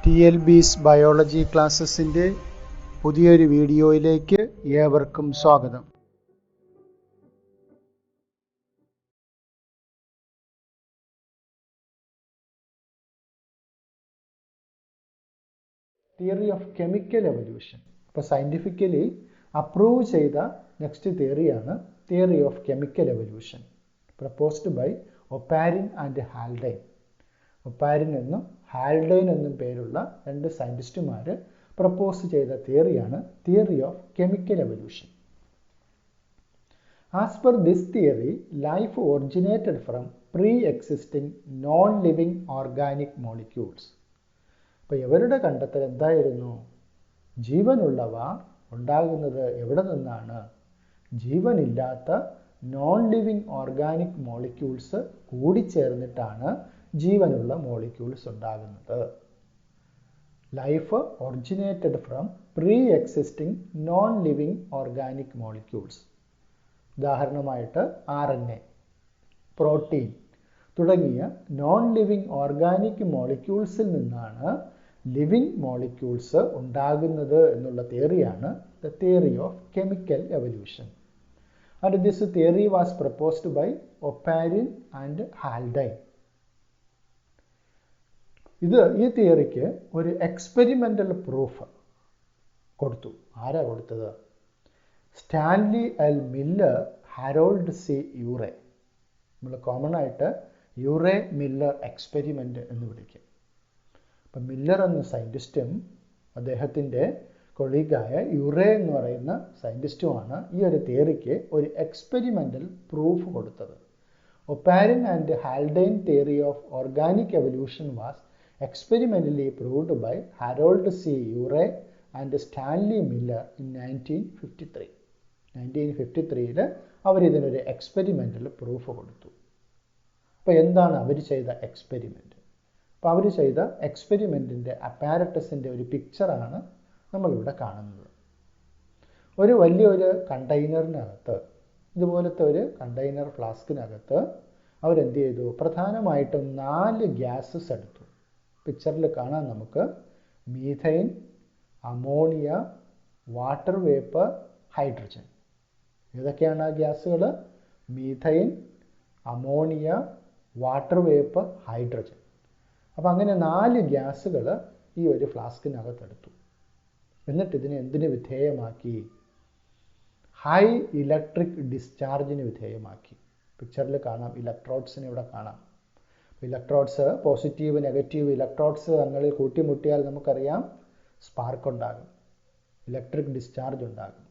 TLB's biology ക്ലാസ്സസിൻ്റെ പുതിയൊരു വീഡിയോയിലേക്ക് ഏവർക്കും സ്വാഗതം. Theory of chemical evolution. ഇപ്പോൾ സയൻറ്റിഫിക്കലി അപ്രൂവ് ചെയ്ത നെക്സ്റ്റ് തിയറിയാണ് theory of chemical evolution, proposed by Oparin and Haldane. Oparin എന്നും ഹാൽഡൈൻ എന്നും പേരുള്ള രണ്ട് സയൻറ്റിസ്റ്റുമാർ പ്രപ്പോസ് ചെയ്ത തിയറിയാണ് theory of chemical evolution. As per this theory, life originated from pre existing non living organic molecules. അപ്പോൾ ഇവരുടെ കണ്ടെത്തൽ എന്തായിരുന്നു? ജീവനുള്ളവ ഉണ്ടാകുന്നത് എവിടെ നിന്നാണ്? ജീവനില്ലാത്ത നോൺ ലിവിങ് ഓർഗാനിക് മോളിക്യൂൾസ് കൂടിച്ചേർന്നിട്ടാണ് ജീവനുള്ള മോളിക്യൂൾസ് ഉണ്ടാകുന്നത്. Life originated from pre existing non living organic molecules. ഉദാഹരണമായിട്ട് RNA, പ്രോട്ടീൻ തുടങ്ങിയ നോൺ ലിവിങ് ഓർഗാനിക് മോളിക്യൂൾസിൽ നിന്നാണ് ലിവിങ് മോളിക്യൂൾസ് ഉണ്ടാകുന്നത് എന്നുള്ള തിയറിയാണ് the theory of chemical evolution. And this theory was proposed by Oparin and Haldane. ഈ തിയറിക്ക് ഒരു എക്സ്പെരിമെൻ്റൽ പ്രൂഫ് കൊടുത്തു. ആരാ കൊടുത്തത്? Stanley L Miller, Harold C Urey. നമ്മൾ കോമൺ ആയിട്ട് യൂറേ മില്ലർ എക്സ്പെരിമെൻ്റ് എന്ന് വിളിക്കും. അപ്പം മില്ലർ എന്ന സയൻറ്റിസ്റ്റും അദ്ദേഹത്തിൻ്റെ കൊളീഗായ യൂറേ എന്ന് പറയുന്ന സയൻറ്റിസ്റ്റുമാണ് ഈ ഒരു തിയറിക്ക് ഒരു എക്സ്പെരിമെൻ്റൽ പ്രൂഫ് കൊടുത്തത്. Oparin and Haldane theory of organic evolution was experimentally proved by Harold C. Urey and Stanley Miller in 1953. 1953 അവരിതിനൊരു experimental proof കൊടുത്തു. അപ്പോൾ എന്താണ് അവർ ചെയ്ത എക്സ്പെരിമെൻ്റ്? അപ്പോൾ അവർ ചെയ്ത എക്സ്പെരിമെൻറ്റിൻ്റെ അപ്പാരറ്റസിൻ്റെ ഒരു പിക്ചറാണ് നമ്മളിവിടെ കാണുന്നത്. ഒരു വലിയൊരു കണ്ടെയ്നറിനകത്ത്, ഇതുപോലത്തെ ഒരു കണ്ടെയ്നർ ഫ്ലാസ്കിനകത്ത് അവരെന്ത് ചെയ്തു? പ്രധാനമായിട്ടും 4 ഗ്യാസസ് എടുത്തു. പിക്ചറിൽ കാണാം നമുക്ക് methane, ammonia, water vapour, hydrogen. ഏതൊക്കെയാണ് ആ ഗ്യാസുകൾ? Methane, ammonia, water vapour, hydrogen. അപ്പം അങ്ങനെ 4 ഗ്യാസുകൾ ഈ ഒരു ഫ്ലാസ്കിനകത്തെടുത്തു. എന്നിട്ട് ഇതിനെ എന്തിന് വിധേയമാക്കി? ഹൈ ഇലക്ട്രിക് ഡിസ്ചാർജിന് വിധേയമാക്കി. പിക്ചറിൽ കാണാം, ഇലക്ട്രോഡ്സിനെ ഇവിടെ കാണാം. ഇലക്ട്രോഡ്സ്, പോസിറ്റീവ് നെഗറ്റീവ് ഇലക്ട്രോഡ്സ് തങ്ങളിൽ കൂട്ടിമുട്ടിയാൽ നമുക്കറിയാം സ്പാർക്ക് ഉണ്ടാകും, ഇലക്ട്രിക് ഡിസ്ചാർജ് ഉണ്ടാകും.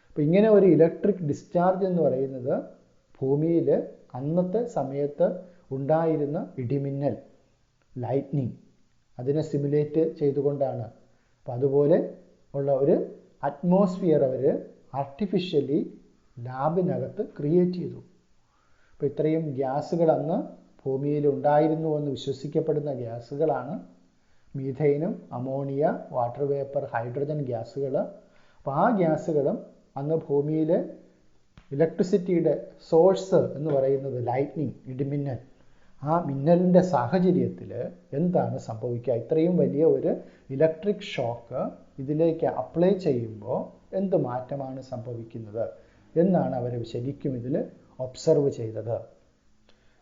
അപ്പോൾ ഇങ്ങനെ ഒരു ഇലക്ട്രിക് ഡിസ്ചാർജ് എന്ന് പറയുന്നത് ഭൂമിയിൽ അന്നത്തെ സമയത്ത് ഉണ്ടായിരുന്ന ഇടിമിന്നൽ, ലൈറ്റ്നിങ്, അതിനെ സിമുലേറ്റ് ചെയ്തുകൊണ്ടാണ്. അപ്പോൾ അതുപോലെ ഉള്ള ഒരു അറ്റ്മോസ്ഫിയർ അവർ ആർട്ടിഫിഷ്യലി ലാബിനകത്ത് ക്രിയേറ്റ് ചെയ്തു. അപ്പോൾ ഇത്രയും ഗ്യാസുകൾ അന്ന് ഭൂമിയിൽ ഉണ്ടായിരുന്നു എന്ന് വിശ്വസിക്കപ്പെടുന്ന ഗ്യാസുകളാണ് മീഥൈനും അമോണിയ, വാട്ടർ വേപ്പർ, ഹൈഡ്രജൻ ഗ്യാസുകൾ. അപ്പോൾ ആ ഗ്യാസുകളും അന്ന് ഭൂമിയിൽ ഇലക്ട്രിസിറ്റിയുടെ സോഴ്സ് എന്ന് പറയുന്നത് ലൈറ്റ്നിങ്, ഇടിമിന്നൽ. ആ മിന്നലിൻ്റെ സാഹചര്യത്തിൽ എന്താണ് സംഭവിക്കുക? ഇത്രയും വലിയ ഒരു ഇലക്ട്രിക് ഷോക്ക് ഇതിലേക്ക് അപ്ലൈ ചെയ്യുമ്പോൾ എന്ത് മാറ്റമാണ് സംഭവിക്കുന്നത് എന്നാണ് അവർ ശരിക്കും ഇതിൽ ഒബ്സർവ് ചെയ്തത്.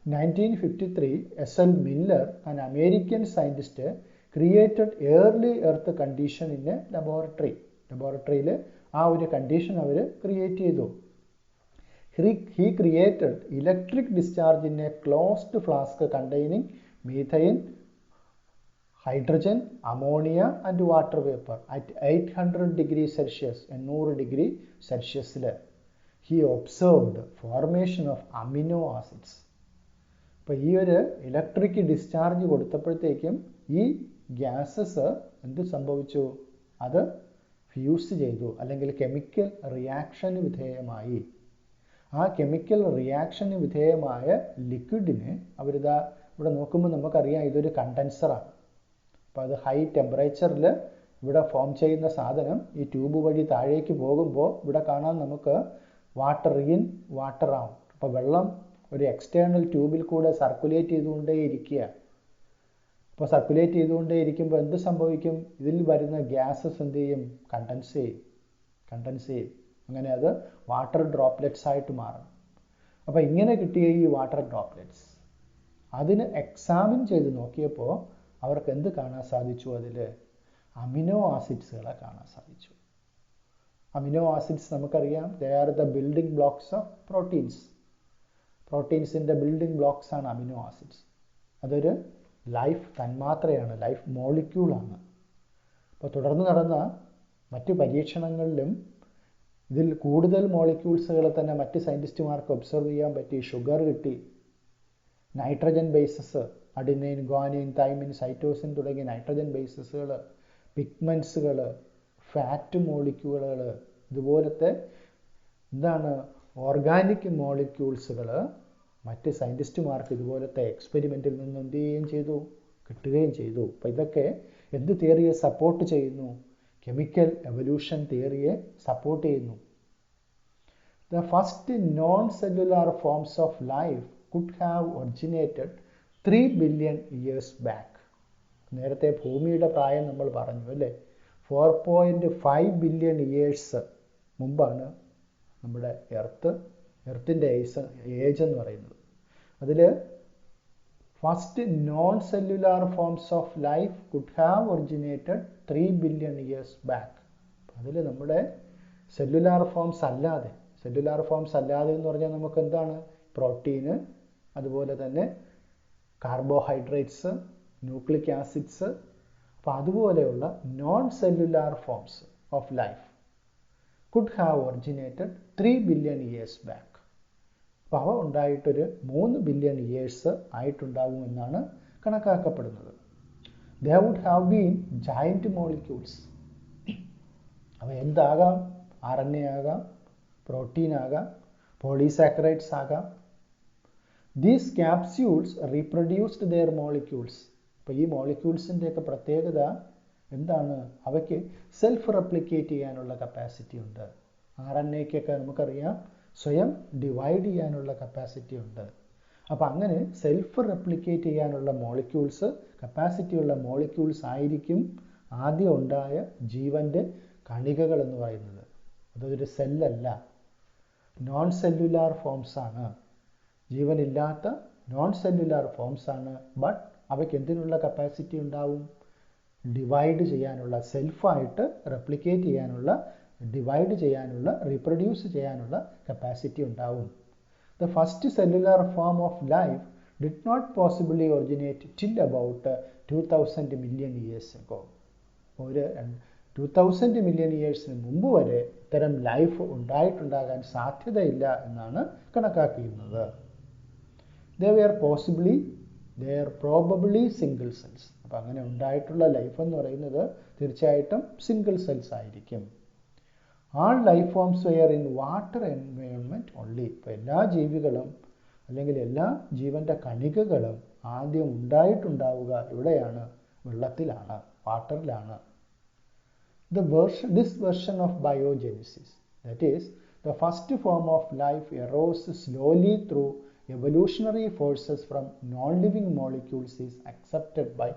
1953, S.L. Miller, an American scientist, created early earth condition in a laboratory. ലബോറട്ടറിയിൽ ആ ഒരു കണ്ടീഷൻ അവർ ക്രിയേറ്റ് ചെയ്തു. He created electric discharge in a closed flask containing methane, hydrogen, ammonia and water vapor at 800 degrees Celsius, 800 degree Celsius. He observed formation of amino acids. അപ്പോൾ ഈ ഒരു electric discharge കൊടുത്തപ്പോഴത്തേക്കും ഈ gases എന്ത് സംഭവിച്ചു? അത് fuse ചെയ്തു, അല്ലെങ്കിൽ കെമിക്കൽ റിയാക്ഷന് വിധേയമായി. ആ കെമിക്കൽ റിയാക്ഷന് വിധേയമായ ലിക്വിഡിനെ അവരിതാ ഇവിടെ നോക്കുമ്പോൾ നമുക്കറിയാം ഇതൊരു കണ്ടൻസറാണ്. അപ്പോൾ അത് ഹൈ ടെമ്പറേച്ചറിൽ ഇവിടെ ഫോം ചെയ്യുന്ന സാധനം ഈ ട്യൂബ് വഴി താഴേക്ക് പോകുമ്പോൾ ഇവിടെ കാണാൻ നമുക്ക് വാട്ടർ ഇൻ, വാട്ടർ ഔട്ട്. അപ്പോൾ വെള്ളം ഒരു എക്സ്റ്റേണൽ ട്യൂബിൽ കൂടെ സർക്കുലേറ്റ് ചെയ്തുകൊണ്ടേയിരിക്കുക. അപ്പോൾ സർക്കുലേറ്റ് ചെയ്തുകൊണ്ടേ ഇരിക്കുമ്പോൾ എന്ത് സംഭവിക്കും? ഇതിൽ വരുന്ന ഗ്യാസസ് എന്ത് ചെയ്യും? കണ്ടൻസ് ചെയ്യും. അങ്ങനെ അത് വാട്ടർ ഡ്രോപ്ലെറ്റ്സ് ആയിട്ട് മാറും. അപ്പോൾ ഇങ്ങനെ കിട്ടിയ ഈ വാട്ടർ ഡ്രോപ്ലെറ്റ്സ് അതിന് എക്സാമിൻ ചെയ്ത് നോക്കിയപ്പോൾ അവർക്ക് എന്ത് കാണാൻ സാധിച്ചു? അതിൽ അമിനോ ആസിഡ്സുകളെ കാണാൻ സാധിച്ചു. അമിനോ ആസിഡ്സ് നമുക്കറിയാം, they are the building blocks of proteins. പ്രോട്ടീൻസിൻ്റെ ബിൽഡിംഗ് ബ്ലോക്സ് ആണ് അമിനോ ആസിഡ്സ്. അതൊരു ലൈഫ് തന്മാത്രയാണ്, ലൈഫ് മോളിക്യൂളാണ്. അപ്പോൾ തുടർന്ന് നടന്ന മറ്റ് പരീക്ഷണങ്ങളിലും ഇതിൽ കൂടുതൽ മോളിക്യൂൾസുകളെ തന്നെ മറ്റ് സയൻറ്റിസ്റ്റുമാർക്ക് ഒബ്സർവ് ചെയ്യാൻ പറ്റി. ഷുഗർ കിട്ടി, nitrogen bases, adenine, guanine, thymine, cytosine തുടങ്ങിയ നൈട്രജൻ ബേസസുകൾ, പിഗ്മെൻറ്റ്സുകൾ, ഫാറ്റ് മോളിക്യൂളുകൾ, ഇതുപോലത്തെ എന്താണ് ഓർഗാനിക് മോളിക്യൂൾസുകൾ മറ്റ് സയൻറ്റിസ്റ്റുമാർക്ക് ഇതുപോലത്തെ എക്സ്പെരിമെൻറ്റിൽ നിന്ന് എന്ത് ചെയ്യുകയും ചെയ്തു? കിട്ടുകയും ചെയ്തു. അപ്പോൾ ഇതൊക്കെ എന്ത് തിയറിയെ സപ്പോർട്ട് ചെയ്യുന്നു? കെമിക്കൽ എവല്യൂഷൻ തിയറിയെ സപ്പോർട്ട് ചെയ്യുന്നു. The first non cellular forms of life could have originated 3 billion years back. നേരത്തെ ഭൂമിയുടെ പ്രായം നമ്മൾ പറഞ്ഞു അല്ലേ? 4.5 ബില്യൺ ഇയേഴ്സ് മുമ്പാണ് നമ്മുടെ എർത്തിൻ്റെ ഏജ് എന്ന് പറയുന്നത്. അതിൽ first non cellular forms of life could have originated 3 billion years back. അതിൽ നമ്മുടെ സെല്ലുലാർ ഫോംസ് അല്ലാതെ എന്ന് പറഞ്ഞാൽ നമുക്ക് എന്താണ്? പ്രോട്ടീന്, അതുപോലെ തന്നെ കാർബോഹൈഡ്രേറ്റ്സ്, ന്യൂക്ലിക് ആസിഡ്സ്, അപ്പോൾ അതുപോലെയുള്ള non cellular forms of life could have originated 3 billion years back. അപ്പോൾ അവ ഉണ്ടായിട്ടൊരു 3 ബില്യൺ ഇയേഴ്സ് ആയിട്ടുണ്ടാകുമെന്നാണ് കണക്കാക്കപ്പെടുന്നത്. They would have been giant molecules. അവ എന്താകാം? RNA ആകാം, പ്രോട്ടീൻ ആകാം, പോളിസാക്കറൈഡ്സ് ആകാം. These capsules reproduced their molecules. അപ്പോൾ ഈ മോളിക്യൂൾസിൻ്റെയൊക്കെ പ്രത്യേകത എന്താണ്? അവയ്ക്ക് സെൽഫ് റെപ്ലിക്കേറ്റ് ചെയ്യാനുള്ള കപ്പാസിറ്റി ഉണ്ട്. RNAക്കൊക്കെ നമുക്കറിയാം സ്വയം ഡിവൈഡ് ചെയ്യാനുള്ള കപ്പാസിറ്റി ഉണ്ട്. അപ്പോൾ അങ്ങനെ സെൽഫ് റെപ്ലിക്കേറ്റ് ചെയ്യാനുള്ള മോളിക്യൂൾസ്, കപ്പാസിറ്റിയുള്ള മോളിക്യൂൾസ് ആയിരിക്കും ആദ്യം ഉണ്ടായ ജീവൻ്റെ കണികകൾ എന്ന് പറയുന്നത്. അതൊരു സെല്ലല്ല, നോൺ സെല്ലുലാർ ഫോംസ് ആണ്. ജീവനില്ലാത്ത നോൺ സെല്ലുലാർ ഫോംസ് ആണ്. ബട്ട് അവയ്ക്ക് എന്തിനുള്ള കപ്പാസിറ്റി ഉണ്ടാവും? ഡിവൈഡ് ചെയ്യാനുള്ള, സെൽഫായിട്ട് റെപ്ലിക്കേറ്റ് ചെയ്യാനുള്ള, ഡിവൈഡ് ചെയ്യാനുള്ള, റീപ്രൊഡ്യൂസ് ചെയ്യാനുള്ള കപ്പാസിറ്റി ഉണ്ടാവും. The first cellular form of life did not possibly originate till about 2000 million years ago. ഒരു 2000 മില്യൺ ഇയേഴ്സിന് മുമ്പ് വരെ ഇത്തരം ലൈഫ് ഉണ്ടാകാൻ സാധ്യതയില്ല എന്നാണ് കണക്കാക്കിയിരുന്നത്. They are probably single cells. അപ്പോൾ അങ്ങനെ ഉണ്ടായിട്ടുള്ള ലൈഫ് എന്ന് പറയുന്നത് തീർച്ചയായിട്ടും സിംഗിൾ സെൽസ് ആയിരിക്കും. All life forms were in water environment only. ഇപ്പോൾ എല്ലാ ജീവികളും അല്ലെങ്കിൽ എല്ലാ ജീവൻ്റെ കണികകളും ആദ്യം ഉണ്ടായിട്ടുണ്ടാവുക എവിടെയാണ്? വെള്ളത്തിലാണ്, വാട്ടറിലാണ്. This version of biogenesis, that is, the first form of life arose slowly through evolutionary forces from non-living molecules is accepted by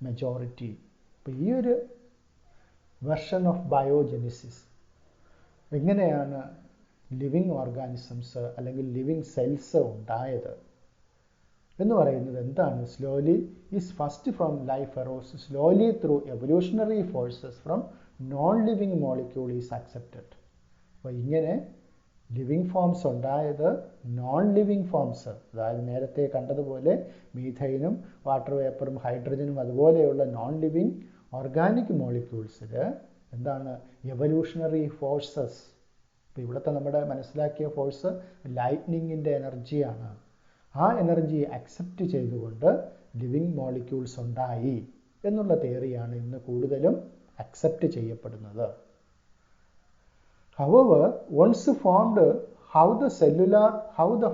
majority. അപ്പോൾ ഈ ഒരു വെർഷൻ ഓഫ് ബയോജെനിസിസ് എങ്ങനെയാണ് ലിവിങ് ഓർഗാനിസംസ് അല്ലെങ്കിൽ ലിവിങ് സെൽസ് ഉണ്ടായത് എന്ന് പറയുന്നത് എന്താണ്? Slowly is first from life arose slowly through evolutionary forces from non living molecule is accepted. അപ്പോൾ ഇങ്ങനെ ലിവിങ് ഫോംസ് ഉണ്ടായത് നോൺ ലിവിങ് ഫോംസ്, അതായത് നേരത്തെ കണ്ടതുപോലെ മീഥൈനും വാട്ടർ വേപ്പറും ഹൈഡ്രജനും അതുപോലെയുള്ള നോൺ ലിവിങ് ഓർഗാനിക് മോളിക്യൂൾസിൽ എന്താണ്? Evolutionary forces. ഇപ്പോൾ ഇവിടുത്തെ നമ്മുടെ മനസ്സിലാക്കിയ ഫോഴ്സ് ലൈറ്റ്നിങ്ങിൻ്റെ എനർജിയാണ്. ആ എനർജി അക്സെപ്റ്റ് ചെയ്തുകൊണ്ട് ലിവിങ് മോളിക്യൂൾസ് ഉണ്ടായി എന്നുള്ള തിയറിയാണ് ഇന്ന് കൂടുതലും അക്സെപ്റ്റ് ചെയ്യപ്പെടുന്നത്. However, once formed, how the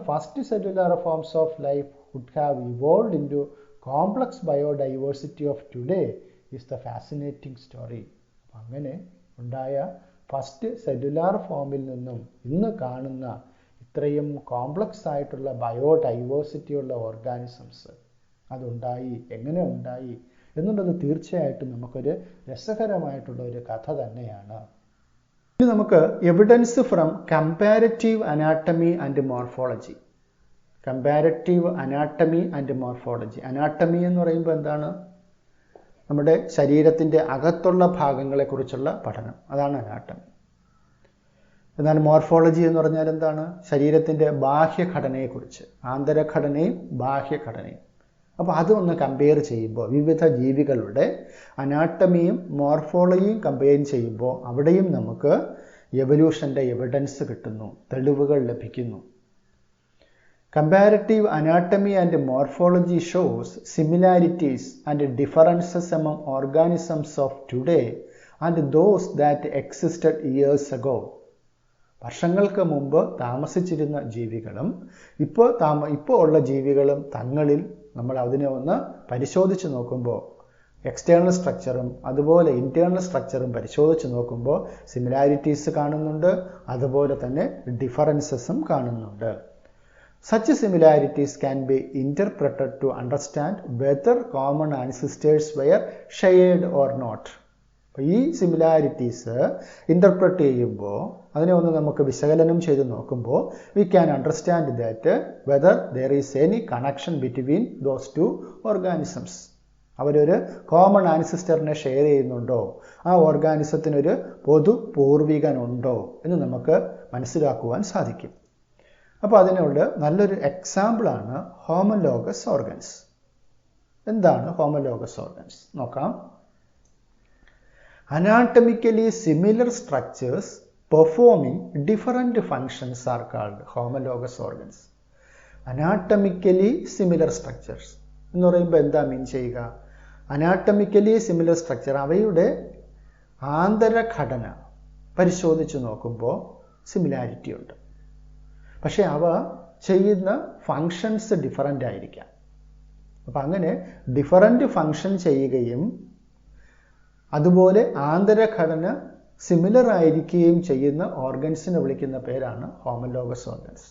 first cellular forms of life would have evolved into complex biodiversity of today is the fascinating story. അങ്ങനെ ഉണ്ടായ ഫസ്റ്റ് സെല്ലുലാർ ഫോമിൽ നിന്നും ഇന്ന് കാണുന്ന ഇത്രയും കോംപ്ലക്സ് ആയിട്ടുള്ള ബയോഡൈവേഴ്സിറ്റിയുള്ള ഓർഗാനിസംസ് അതുണ്ടായി, എങ്ങനെ ഉണ്ടായി, എന്നുള്ളത് തീർച്ചയായിട്ടും നമുക്കൊരു രസകരമായിട്ടുള്ള ഒരു കഥ തന്നെയാണ്. ഇനി നമുക്ക് evidence from comparative anatomy and morphology. Comparative anatomy and morphology. Anatomy എന്ന് പറയുമ്പോൾ എന്താണ്? നമ്മുടെ ശരീരത്തിൻ്റെ അകത്തുള്ള ഭാഗങ്ങളെക്കുറിച്ചുള്ള പഠനം, അതാണ് അനാട്ടമി. എന്നാൽ മോർഫോളജി എന്ന് പറഞ്ഞാൽ എന്താണ്? ശരീരത്തിൻ്റെ ബാഹ്യഘടനയെക്കുറിച്ച്, ആന്തരഘടനയും ബാഹ്യഘടനയും. അപ്പോൾ അതൊന്ന് കമ്പയർ ചെയ്യുമ്പോൾ, വിവിധ ജീവികളുടെ അനാട്ടമിയും മോർഫോളജിയും കമ്പയർ ചെയ്യുമ്പോൾ അവിടെയും നമുക്ക് എവല്യൂഷൻ്റെ എവിഡൻസ് കിട്ടുന്നു, തെളിവുകൾ ലഭിക്കുന്നു. Comparative anatomy and morphology shows similarities and differences among organisms of today and those that existed years ago. വർഷങ്ങൾക്ക് മുമ്പ് താമസിച്ചിരുന്ന ജീവികളും ഇപ്പോൾ ഉള്ള ജീവികളും തങ്ങളിൽ നമ്മൾ അതിനെ ഒന്ന് പരിശോധിച്ച് നോക്കുമ്പോൾ, എക്സ്റ്റേണൽ സ്ട്രക്ചറും അതുപോലെ ഇൻറ്റേർണൽ സ്ട്രക്ചറും പരിശോധിച്ച് നോക്കുമ്പോൾ സിമിലാരിറ്റീസ് കാണുന്നുണ്ട്, അതുപോലെ തന്നെ ഡിഫറൻസസും കാണുന്നുണ്ട്. Such similarities can be interpreted to understand whether common ancestors were shared or not. ഈ സിമിലാരിറ്റീസ് ഇൻ്റർപ്രറ്റ് ചെയ്യുമ്പോൾ, അതിനെ ഒന്ന് നമുക്ക് വിശകലനം ചെയ്ത് നോക്കുമ്പോൾ, we can understand that whether there is any connection between those two organisms. അവരൊരു കോമൺ ആൻസിസ്റ്ററിനെ ഷെയർ ചെയ്യുന്നുണ്ടോ, ആ ഓർഗാനിസത്തിനൊരു പൊതു പൂർവികനുണ്ടോ എന്ന് നമുക്ക് മനസ്സിലാക്കുവാൻ സാധിക്കും. അപ്പോൾ അതിനുള്ള നല്ലൊരു എക്സാമ്പിളാണ് ഹോമോലോഗസ് ഓർഗൻസ്. എന്താണ് ഹോമോലോഗസ് ഓർഗൻസ് നോക്കാം. അനാട്ടമിക്കലി similar structures performing different functions are called homologous organs. Anatomically similar structures എന്ന് പറയുമ്പോൾ എന്താ മീൻ ചെയ്യുക? അനാട്ടമിക്കലി സിമിലർ സ്ട്രക്ചർ, അവയുടെ ആന്തരഘടന പരിശോധിച്ച് നോക്കുമ്പോൾ സിമിലാരിറ്റി ഉണ്ട്. പക്ഷേ അവ ചെയ്യുന്ന ഫങ്ഷൻസ് ഡിഫറൻ്റ് ആയിരിക്കാം. അപ്പം അങ്ങനെ ഡിഫറൻറ്റ് ഫങ്ഷൻ ചെയ്യുകയും അതുപോലെ ആന്തരഘടന സിമിലർ ആയിരിക്കുകയും ചെയ്യുന്ന ഓർഗൻസിനെ വിളിക്കുന്ന പേരാണ് homologous organs.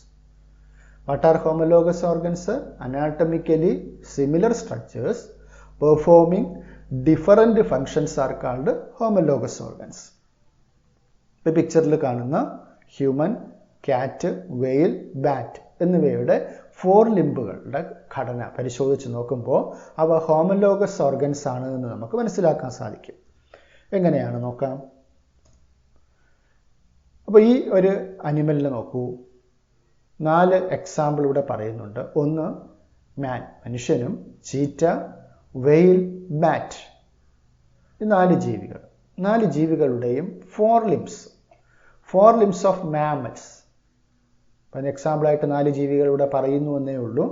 What are homologous organs? Anatomically similar structures performing different functions are called homologous organs. ഈ പിക്ചറിൽ കാണുന്ന ഹ്യൂമൻ, ക്യാറ്റ്, വെയിൽ, ബാറ്റ് എന്നിവയുടെ 4 ലിംബുകളുടെ ഘടന പരിശോധിച്ച് നോക്കുമ്പോൾ അവ ഹോമോലോഗസ് ഓർഗൻസ് ആണ് എന്ന് നമുക്ക് മനസ്സിലാക്കാൻ സാധിക്കും. എങ്ങനെയാണ് നോക്കാം. അപ്പോൾ ഈ ഒരു അനിമലിനെ നോക്കൂ. 4 എക്സാമ്പിൾ ഇവിടെ പറയുന്നുണ്ട്. ഒന്ന് മാൻ, മനുഷ്യനും, ചീറ്റ, വെയിൽ, ബാറ്റ്. ഈ 4 ജീവികൾ. 4 ജീവികളുടെയും 4 limbs ഓഫ് മാമൽസ്. അതിന് എക്സാമ്പിളായിട്ട് 4 ജീവികൾ ഇവിടെ പറയുന്നു എന്നേ ഉള്ളൂ.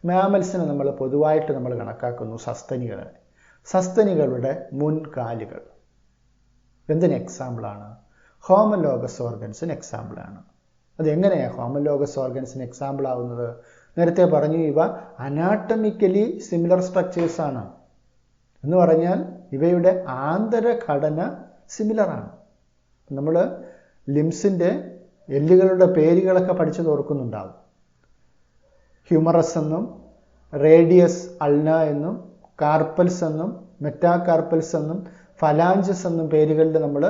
മാമൽസിനെ നമ്മൾ പൊതുവായിട്ട് നമ്മൾ കണക്കാക്കുന്നു സസ്തനികളെ. സസ്തനികളുടെ മുൻകാലുകൾ എന്തിന് എക്സാമ്പിളാണ്? ഹോമോലോഗസ് ഓർഗൻസിന് എക്സാമ്പിളാണ്. അതെങ്ങനെയാണ് ഹോമോലോഗസ് ഓർഗൻസിന് എക്സാമ്പിൾ ആവുന്നത്? നേരത്തെ പറഞ്ഞു, ഇവ അനാട്ടമിക്കലി സിമിലർ സ്ട്രക്ചേഴ്സ് ആണ് എന്ന് പറഞ്ഞാൽ ഇവയുടെ ആന്തരഘടന സിമിലറാണ്. നമ്മൾ ലിംസിൻ്റെ എല്ലുകളുടെ പേരുകളൊക്കെ പഠിച്ചത് ഓർക്കുന്നുണ്ടാവും. ഹ്യൂമറസ് എന്നും റേഡിയസ് അൾന എന്നും കാർപ്പൽസ് എന്നും മെറ്റാകാർപ്പൽസ് എന്നും ഫലാഞ്ചസ് എന്നും പേരുകളിൽ നമ്മൾ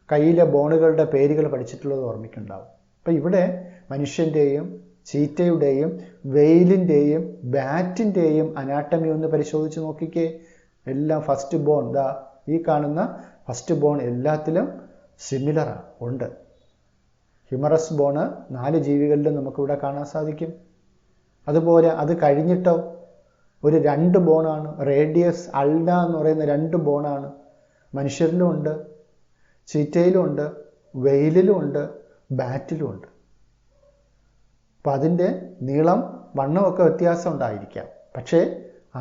കയ്യിലെ ബോണുകളുടെ പേരുകൾ പഠിച്ചിട്ടുള്ളത് ഓർമ്മിക്കുന്നുണ്ടാവും. അപ്പം ഇവിടെ മനുഷ്യൻ്റെയും ചീറ്റയുടെയും വെയിലിൻ്റെയും ബാറ്റിൻ്റെയും അനാട്ടമി ഒന്ന് പരിശോധിച്ച് നോക്കിക്കേ. എല്ലാം ഫസ്റ്റ് ബോൺ, ഈ കാണുന്ന ഫസ്റ്റ് ബോൺ എല്ലാത്തിലും സിമിലറാണ്, ഉണ്ട്. ഹ്യൂമറസ് ബോണ് 4 ജീവികളിലും നമുക്കിവിടെ കാണാൻ സാധിക്കും. അതുപോലെ അത് കഴിഞ്ഞിട്ടോ ഒരു 2 ബോണാണ്, റേഡിയസ് അൾന എന്ന് പറയുന്ന 2 ബോണാണ്. മനുഷ്യരിലും ഉണ്ട്, ചീറ്റയിലും ഉണ്ട്, വെയിലിലും ഉണ്ട്, ബാറ്റിലും ഉണ്ട്. അപ്പം അതിൻ്റെ നീളം വണ്ണമൊക്കെ വ്യത്യാസം ഉണ്ടായിരിക്കാം, പക്ഷേ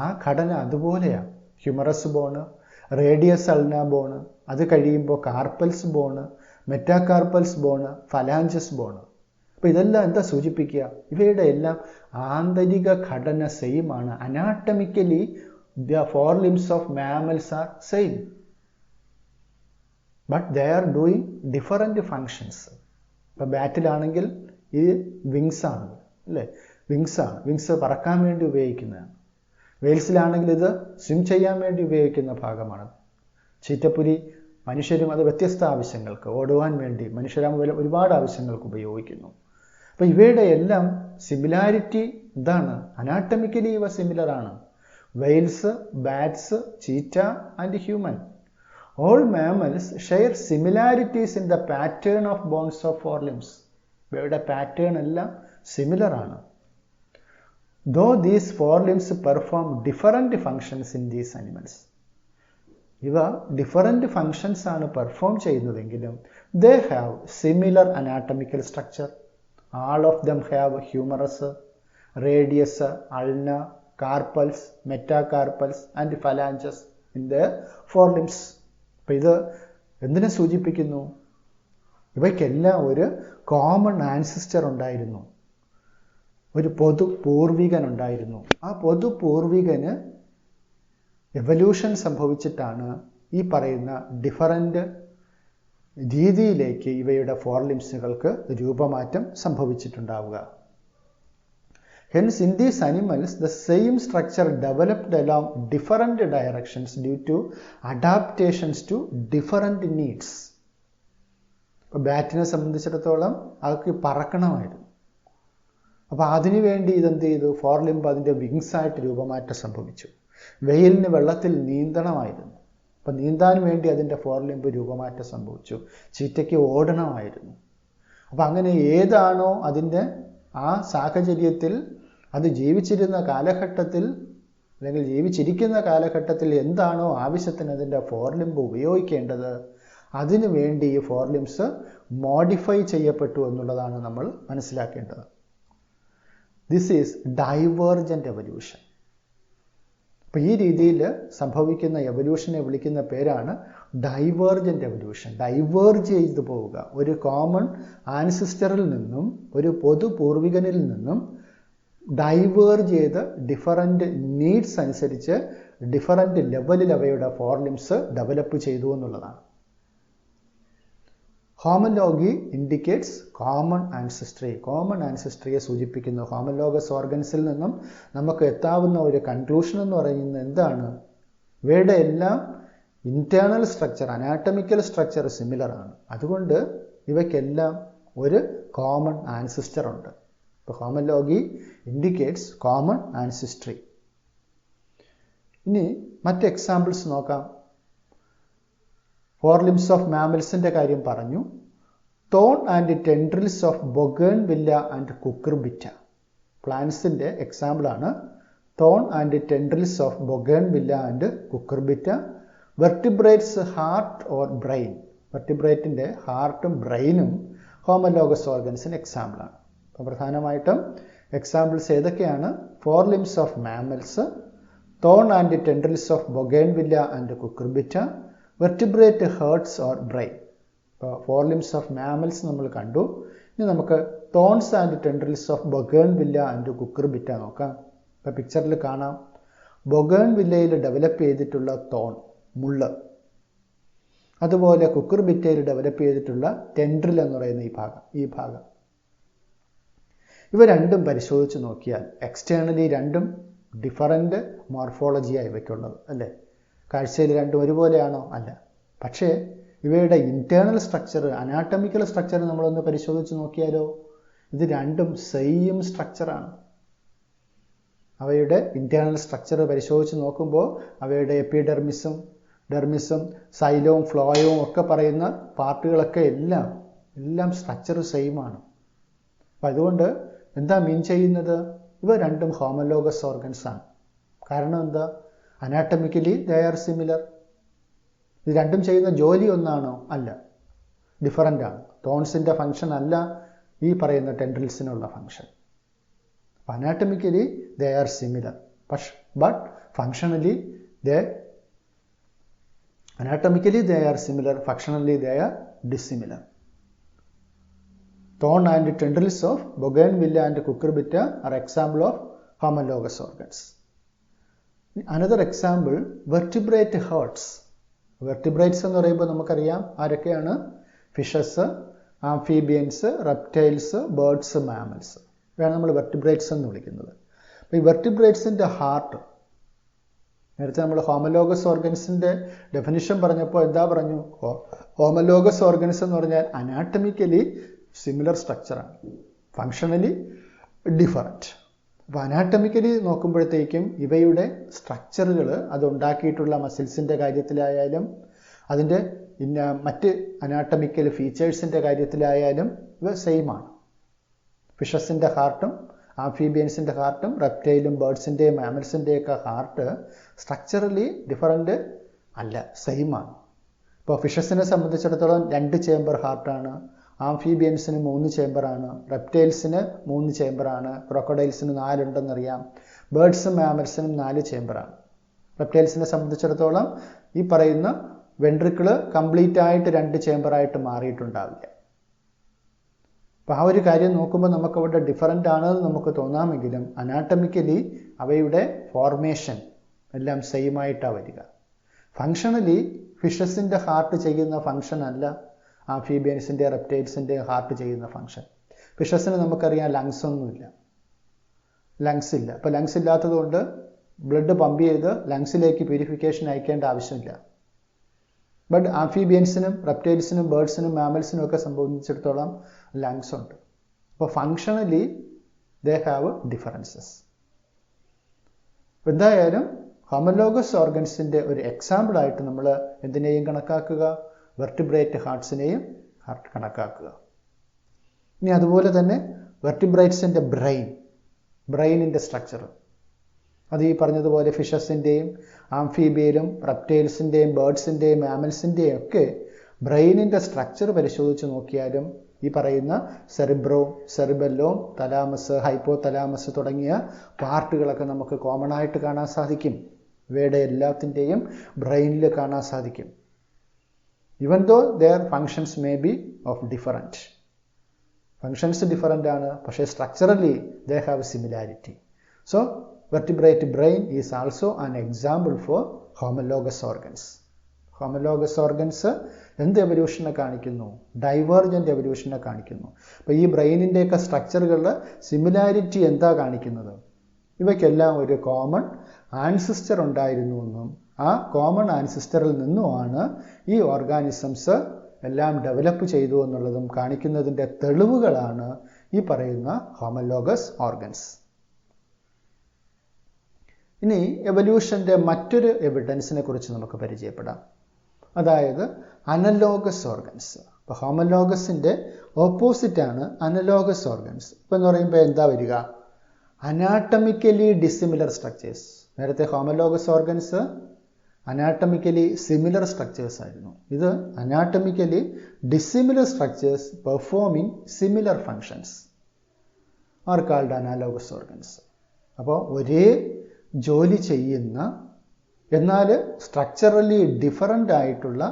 ആ ഘടന അതുപോലെയാണ്. Humerus bone, radius ulna bone, അത് കഴിയുമ്പോൾ carpals bone, metacarpals bone, phalanges bone. അപ്പോൾ ഇതെല്ലാം എന്താ സൂചിപ്പിക്കുക? ഇവയുടെ എല്ലാം ആന്തരിക ഘടന സെയിം ആണ്. അനാട്ടമിക്കലി the 4 limbs of mammals are same, but they are doing different functions. ഇപ്പോൾ ബാറ്റിലാണെങ്കിൽ ഈ വിങ്സ് ആണ്, അല്ലേ? വിങ്സ് പറക്കാൻ വേണ്ടി ഉപയോഗിക്കുന്നതാണ്. വെയിൽസിലാണെങ്കിൽ ഇത് സ്വിം ചെയ്യാൻ വേണ്ടി ഉപയോഗിക്കുന്ന ഭാഗമാണ്. ചീറ്റപ്പുലി മനുഷ്യരും അത് വ്യത്യസ്ത ആവശ്യങ്ങൾക്ക്, ഓടുവാൻ വേണ്ടി മനുഷ്യരാകുമ്പോൾ ഒരുപാട് ആവശ്യങ്ങൾക്ക് ഉപയോഗിക്കുന്നു. അപ്പോൾ ഇവയുടെ എല്ലാം സിമിലാരിറ്റി എന്താണ്? അനാട്ടമിക്കലി ഇവ സിമിലർ ആണ്. Wales, bats, cheetah and human. All mammals share similarities in the pattern of bones of forelimbs. ഇവയുടെ പാറ്റേൺ എല്ലാം സിമിലർ ആണ്. Though these forelimbs perform different functions in these animals. ഇവ ഡിഫറൻറ്റ് ഫങ്ഷൻസ് ആണ് perform ചെയ്യുന്നതെങ്കിലും they have similar anatomical structure. All of them have humerus, radius, ulna, carpals, metacarpals and phalanges in their forelimbs. അപ്പോൾ ഇത് എന്തിനെ സൂചിപ്പിക്കുന്നു? ഇവയ്ക്കെല്ലാം ഒരു common ancestor ഉണ്ടായിരുന്നു, ഒരു പൊതു പൂർവികൻ ഉണ്ടായിരുന്നു. ആ പൊതു പൂർവികന് എവല്യൂഷൻ സംഭവിച്ചിട്ടാണ് ഈ പറയുന്ന ഡിഫറൻറ്റ് രീതിയിലേക്ക് ഇവയുടെ ഫോർലിംസുകൾക്ക് രൂപമാറ്റം സംഭവിച്ചിട്ടുണ്ടാവുക. Hence, in these animals, the same structure developed along different directions due to adaptations to different needs. ഇപ്പോൾ ബാറ്റിനെ സംബന്ധിച്ചിടത്തോളം അവർക്ക് പറക്കണമായിരുന്നു. അപ്പോൾ അതിനു വേണ്ടി ഇതെന്ത് ചെയ്തു? ഫോർലിംബ് അതിൻ്റെ വിങ്സായിട്ട് രൂപമാറ്റം സംഭവിച്ചു. വെയിലിന് വെള്ളത്തിൽ നീന്തണമായിരുന്നു, അപ്പം നീന്താൻ വേണ്ടി അതിൻ്റെ ഫോർലിംബ് രൂപമാറ്റം സംഭവിച്ചു. ചീറ്റയ്ക്ക് ഓടണമായിരുന്നു. അപ്പം അങ്ങനെ ഏതാണോ അതിൻ്റെ ആ സാഹചര്യത്തിൽ, അത് ജീവിച്ചിരുന്ന കാലഘട്ടത്തിൽ അല്ലെങ്കിൽ ജീവിച്ചിരിക്കുന്ന കാലഘട്ടത്തിൽ എന്താണോ ആവശ്യത്തിന് അതിൻ്റെ ഫോർലിംബ് ഉപയോഗിക്കേണ്ടത്, അതിനു വേണ്ടി ഈ ഫോർലിംസ് മോഡിഫൈ ചെയ്യപ്പെട്ടു എന്നുള്ളതാണ് നമ്മൾ മനസ്സിലാക്കേണ്ടത്. This is divergent evolution. അപ്പോൾ ഈ രീതിയിൽ സംഭവിക്കുന്ന എവല്യൂഷനെ വിളിക്കുന്ന പേരാണ് ഡൈവേർജൻ്റ് എവല്യൂഷൻ. ഡൈവേർജ് ചെയ്തു പോവുക, ഒരു കോമൺ ആൻസിസ്റ്ററിൽ നിന്നും ഒരു പൊതു പൂർവികനിൽ നിന്നും ഡൈവേർജ് ചെയ്ത് ഡിഫറൻറ്റ് നീഡ്സ് അനുസരിച്ച് ഡിഫറൻറ്റ് ലെവലിൽ അവയുടെ ഫോർലിംസ് ഡെവലപ്പ് ചെയ്തു എന്നുള്ളതാണ്. ഹോമലോഗി ഇൻഡിക്കേറ്റ്സ് കോമൺ ആൻസിസ്ട്രി. കോമൺ ആൻസിസ്ട്രിയെ സൂചിപ്പിക്കുന്നു. ഹോമലോഗസ് ഓർഗൻസിൽ നിന്നും നമുക്ക് എത്താവുന്ന ഒരു കൺക്ലൂഷൻ എന്ന് പറയുന്നത് എന്താണ്? ഇവയുടെ എല്ലാം internal structure, anatomical structure similar ആണ്. അതുകൊണ്ട് ഇവയ്ക്കെല്ലാം ഒരു കോമൺ ആൻസിസ്റ്റർ ഉണ്ട്. ഇപ്പോൾ ഹോമലോഗി ഇൻഡിക്കേറ്റ്സ് കോമൺ ആൻസിസ്ട്രി. ഇനി മറ്റ് എക്സാമ്പിൾസ് നോക്കാം. ഫോർലിംസ് ഓഫ് മാമൽസിൻ്റെ കാര്യം പറഞ്ഞു. Thorn and tendrils of bougainvillea and cucurbita. പ്ലാന്റ്സിൻ്റെ എക്സാമ്പിളാണ് thorn and tendrils of bougainvillea and cucurbita. Vertebrates heart or brain. വെർട്ടിബ്രേറ്റിൻ്റെ ഹാർട്ടും ബ്രെയിനും ഹോമലോഗസ് ഓർഗൻസിന് എക്സാമ്പിളാണ്. അപ്പോൾ പ്രധാനമായിട്ടും എക്സാമ്പിൾസ് ഏതൊക്കെയാണ്? Forelimbs of mammals, thorn and tendrils of bougainvillea and cucurbita, vertebrate hearts or brain. ഇപ്പോൾ ഫോർലിംസ് ഓഫ് മാമൽസ് നമ്മൾ കണ്ടു. ഇനി നമുക്ക് thorns and tendrils of bougainvillea and cucurbita നോക്കാം. ഇപ്പോൾ പിക്ചറിൽ കാണാം, ബൊഗേൺവില്ലയിൽ ഡെവലപ്പ് ചെയ്തിട്ടുള്ള തോൺ, മുള്ള്, അതുപോലെ കുക്കുർബിറ്റയിൽ ഡെവലപ്പ് ചെയ്തിട്ടുള്ള ടെൻഡ്രിൽ എന്ന് പറയുന്ന ഈ ഭാഗം. ഇവ രണ്ടും പരിശോധിച്ച് നോക്കിയാൽ എക്സ്റ്റേണലി രണ്ടും ഡിഫറൻറ്റ് മോർഫോളജിയാണ് ഇവയ്ക്കുള്ളത്, അല്ലേ? കാഴ്ചയിൽ രണ്ടും ഒരുപോലെയാണോ? അല്ല. പക്ഷേ ഇവയുടെ ഇൻറ്റേർണൽ സ്ട്രക്ചർ, അനാട്ടമിക്കൽ സ്ട്രക്ചർ നമ്മളൊന്ന് പരിശോധിച്ച് നോക്കിയാലോ, ഇത് രണ്ടും സെയിം സ്ട്രക്ചറാണ്. അവയുടെ ഇൻറ്റേർണൽ സ്ട്രക്ചർ പരിശോധിച്ച് നോക്കുമ്പോൾ അവയുടെ എപ്പിഡെർമിസും ഡെർമിസും സൈലവും ഫ്ലോയവും ഒക്കെ പറയുന്ന പാർട്ടുകളൊക്കെ എല്ലാം സ്ട്രക്ചർ സെയിം ആണ്. അപ്പം അതുകൊണ്ട് എന്താ മീൻ ചെയ്യുന്നത്? ഇവ രണ്ടും ഹോമലോഗസ് ഓർഗൻസ് ആണ്. കാരണം എന്താ? അനാട്ടമിക്കലി ദേ ആർ സിമിലർ. ഇത് രണ്ടും ചെയ്യുന്ന ജോലി ഒന്നാണോ? അല്ല, ഡിഫറൻ്റ് ആണ്. തോൺസിൻ്റെ ഫങ്ഷൻ അല്ല ഈ പറയുന്ന ടെൻഡ്രിൽസിനുള്ള function. Anatomically they are similar, but functionally anatomically they are similar, functionally they are dissimilar. Thorn and tendrils of bougainvillea and cucurbita are example of homologous organs. Another example, vertebrate hearts. Vertebrates എന്ന് പറയുമ്പോൾ നമുക്കറിയാം ആരൊക്കെയാണ്? Fishes, amphibians, reptiles, birds, mammals. ഇവയാണ് നമ്മൾ vertebrates എന്ന് വിളിക്കുന്നത്. അപ്പോൾ ഈ വെർട്ടിബ്രേറ്റ്സിൻ്റെ ഹാർട്ട് നേരത്തെ നമ്മൾ ഹോമലോഗസ് ഓർഗൻസിൻ്റെ ഡെഫിനിഷൻ പറഞ്ഞപ്പോൾ എന്താ പറഞ്ഞു? ഹോമലോഗസ് ഓർഗൻസ് എന്ന് പറഞ്ഞാൽ അനാട്ടമിക്കലി സിമിലർ സ്ട്രക്ചറാണ്, ഫങ്ഷണലി ഡിഫറൻറ്റ്. അപ്പോൾ അനാട്ടമിക്കലി നോക്കുമ്പോഴത്തേക്കും ഇവയുടെ സ്ട്രക്ചറുകൾ അതുണ്ടാക്കിയിട്ടുള്ള മസിൽസിൻ്റെ കാര്യത്തിലായാലും അതിൻ്റെ മറ്റ് അനാട്ടമിക്കൽ ഫീച്ചേഴ്സിൻ്റെ കാര്യത്തിലായാലും ഇവ സെയിമാണ്. ഫിഷസിൻ്റെ ഹാർട്ടും ആംഫീബിയൻസിൻ്റെ ഹാർട്ടും റെപ്റ്റൈലും ബേർഡ്സിൻ്റെയും മാമൽസിൻ്റെയൊക്കെ ഹാർട്ട് സ്ട്രക്ചറലി ഡിഫറൻറ്റ് അല്ല, സെയിമാണ്. ഇപ്പോൾ ഫിഷസിനെ സംബന്ധിച്ചിടത്തോളം 2 ചേംബർ ഹാർട്ടാണ്, ആംഫീബിയൻസിന് 3 ചേംബറാണ്, റെപ്റ്റൈൽസിന് 3 ചേംബറാണ്, ക്രോക്കഡൈൽസിന് 4 ഉണ്ടെന്നറിയാം, ബേർഡ്സും മാമൽസിനും 4 ചേംബറാണ്. റെപ്റ്റൈൽസിനെ സംബന്ധിച്ചിടത്തോളം ഈ പറയുന്ന വെൻട്രിക്കിള് കംപ്ലീറ്റ് ആയിട്ട് 2 ചേംബറായിട്ട് മാറിയിട്ടുണ്ടാവില്ല. അപ്പോൾ ആ ഒരു കാര്യം നോക്കുമ്പോൾ നമുക്കവിടെ ഡിഫറൻ്റ് ആണെന്ന് നമുക്ക് തോന്നാമെങ്കിലും അനാട്ടമിക്കലി അവയുടെ ഫോർമേഷൻ എല്ലാം സെയിം ആയിട്ടാണ് വരിക. ഫങ്ഷണലി ഫിഷസിൻ്റെ ഹാർട്ട് ചെയ്യുന്ന ഫങ്ഷൻ അല്ല ആംഫീബിയൻസിൻ്റെ റെപ്റ്റൈൽസിൻ്റെ ഹാർട്ട് ചെയ്യുന്ന ഫങ്ഷൻ. ഫിഷസിന് നമുക്കറിയാം ലങ്സ് ഒന്നുമില്ല, ലങ്സ് ഇല്ല. അപ്പോൾ ലങ്സ് ഇല്ലാത്തത് കൊണ്ട് ബ്ലഡ് പമ്പ് ചെയ്ത് ലങ്സിലേക്ക് പ്യൂരിഫിക്കേഷൻ അയക്കേണ്ട ആവശ്യമില്ല. ബട്ട് ആംഫീബിയൻസിനും റെപ്റ്റൈൽസിനും ബേർഡ്സിനും മാമൽസിനും ഒക്കെ സംബന്ധിച്ചിടത്തോളം ലങ്സ് ഉണ്ട്. അപ്പോൾ ഫങ്ഷണലി ദേ ഹാവ് ഡിഫറൻസസ്. എന്തായാലും ഹോമലോഗസ് ഓർഗൻസിൻ്റെ ഒരു എക്സാമ്പിളായിട്ട് നമ്മൾ എന്തിനേയും കണക്കാക്കുക? വെർട്ടിബ്രേറ്റ് ഹാർട്ട്സിനെയും ഹാർട്ട് കണക്കാക്കുക. ഇനി അതുപോലെ തന്നെ വെർട്ടിബ്രേറ്റ്സിൻ്റെ ബ്രെയിനിൻ്റെ സ്ട്രക്ചർ അത് ഈ പറഞ്ഞതുപോലെ ഫിഷസിൻ്റെയും ആംഫീബിയയിലും റെപ്റ്റൈൽസിൻ്റെയും ബേർഡ്സിൻ്റെയും മാമൽസിൻ്റെയും ഒക്കെ ബ്രെയിനിൻ്റെ സ്ട്രക്ചർ പരിശോധിച്ച് നോക്കിയാലും ഈ പറയുന്ന സെറിബ്രോം, സെറിബെല്ലോം, തലാമസ്, ഹൈപ്പോ തലാമസ് തുടങ്ങിയ പാർട്ടുകളൊക്കെ നമുക്ക് കോമൺ ആയിട്ട് കാണാൻ സാധിക്കും. ഇവയുടെ എല്ലാത്തിൻ്റെയും ബ്രെയിനിൽ കാണാൻ സാധിക്കും. Even though their functions may be of different. Functions different ആണ്, പക്ഷേ structurally they have similarity. So vertebrate brain is also an example for homologous organs. Homologous organs എന്ത് എവല്യൂഷനെ കാണിക്കുന്നു? ഡൈവേർജൻ്റ് എവല്യൂഷനെ കാണിക്കുന്നു. അപ്പോൾ ഈ ബ്രെയിനിൻ്റെയൊക്കെ സ്ട്രക്ചറുകളുടെ സിമിലാരിറ്റി എന്താ കാണിക്കുന്നത്? ഇവയ്ക്കെല്ലാം ഒരു കോമൺ ആൻസിസ്റ്റർ ഉണ്ടായിരുന്നുവെന്നും ആ കോമൺ ആൻസിസ്റ്ററിൽ നിന്നുമാണ് ഈ ഓർഗാനിസംസ് എല്ലാം ഡെവലപ്പ് ചെയ്തു എന്നുള്ളതും കാണിക്കുന്നതിൻ്റെ തെളിവുകളാണ് ഈ പറയുന്ന ഹോമലോഗസ് ഓർഗൻസ്. ഇനി എവല്യൂഷൻ്റെ മറ്റൊരു എവിഡൻസിനെ കുറിച്ച് നമുക്ക് പരിചയപ്പെടാം. അതായത് അനലോഗസ് ഓർഗൻസ്. ഇപ്പോൾ ഹോമലോഗസിൻ്റെ ഓപ്പോസിറ്റാണ് അനലോഗസ് ഓർഗൻസ്. ഇപ്പോൾ എന്ന് പറയുമ്പോൾ എന്താ വരിക? Anatomically dissimilar structures. നേരത്തെ homologous organs anatomically similar structures ആയിരുന്നു. ഇത് anatomically dissimilar structures performing similar functions are called analogous organs. അപ്പോൾ ഒരേ ജോലി ചെയ്യുന്ന എന്നാൽ സ്ട്രക്ചറലി ഡിഫറൻ്റ് ആയിട്ടുള്ള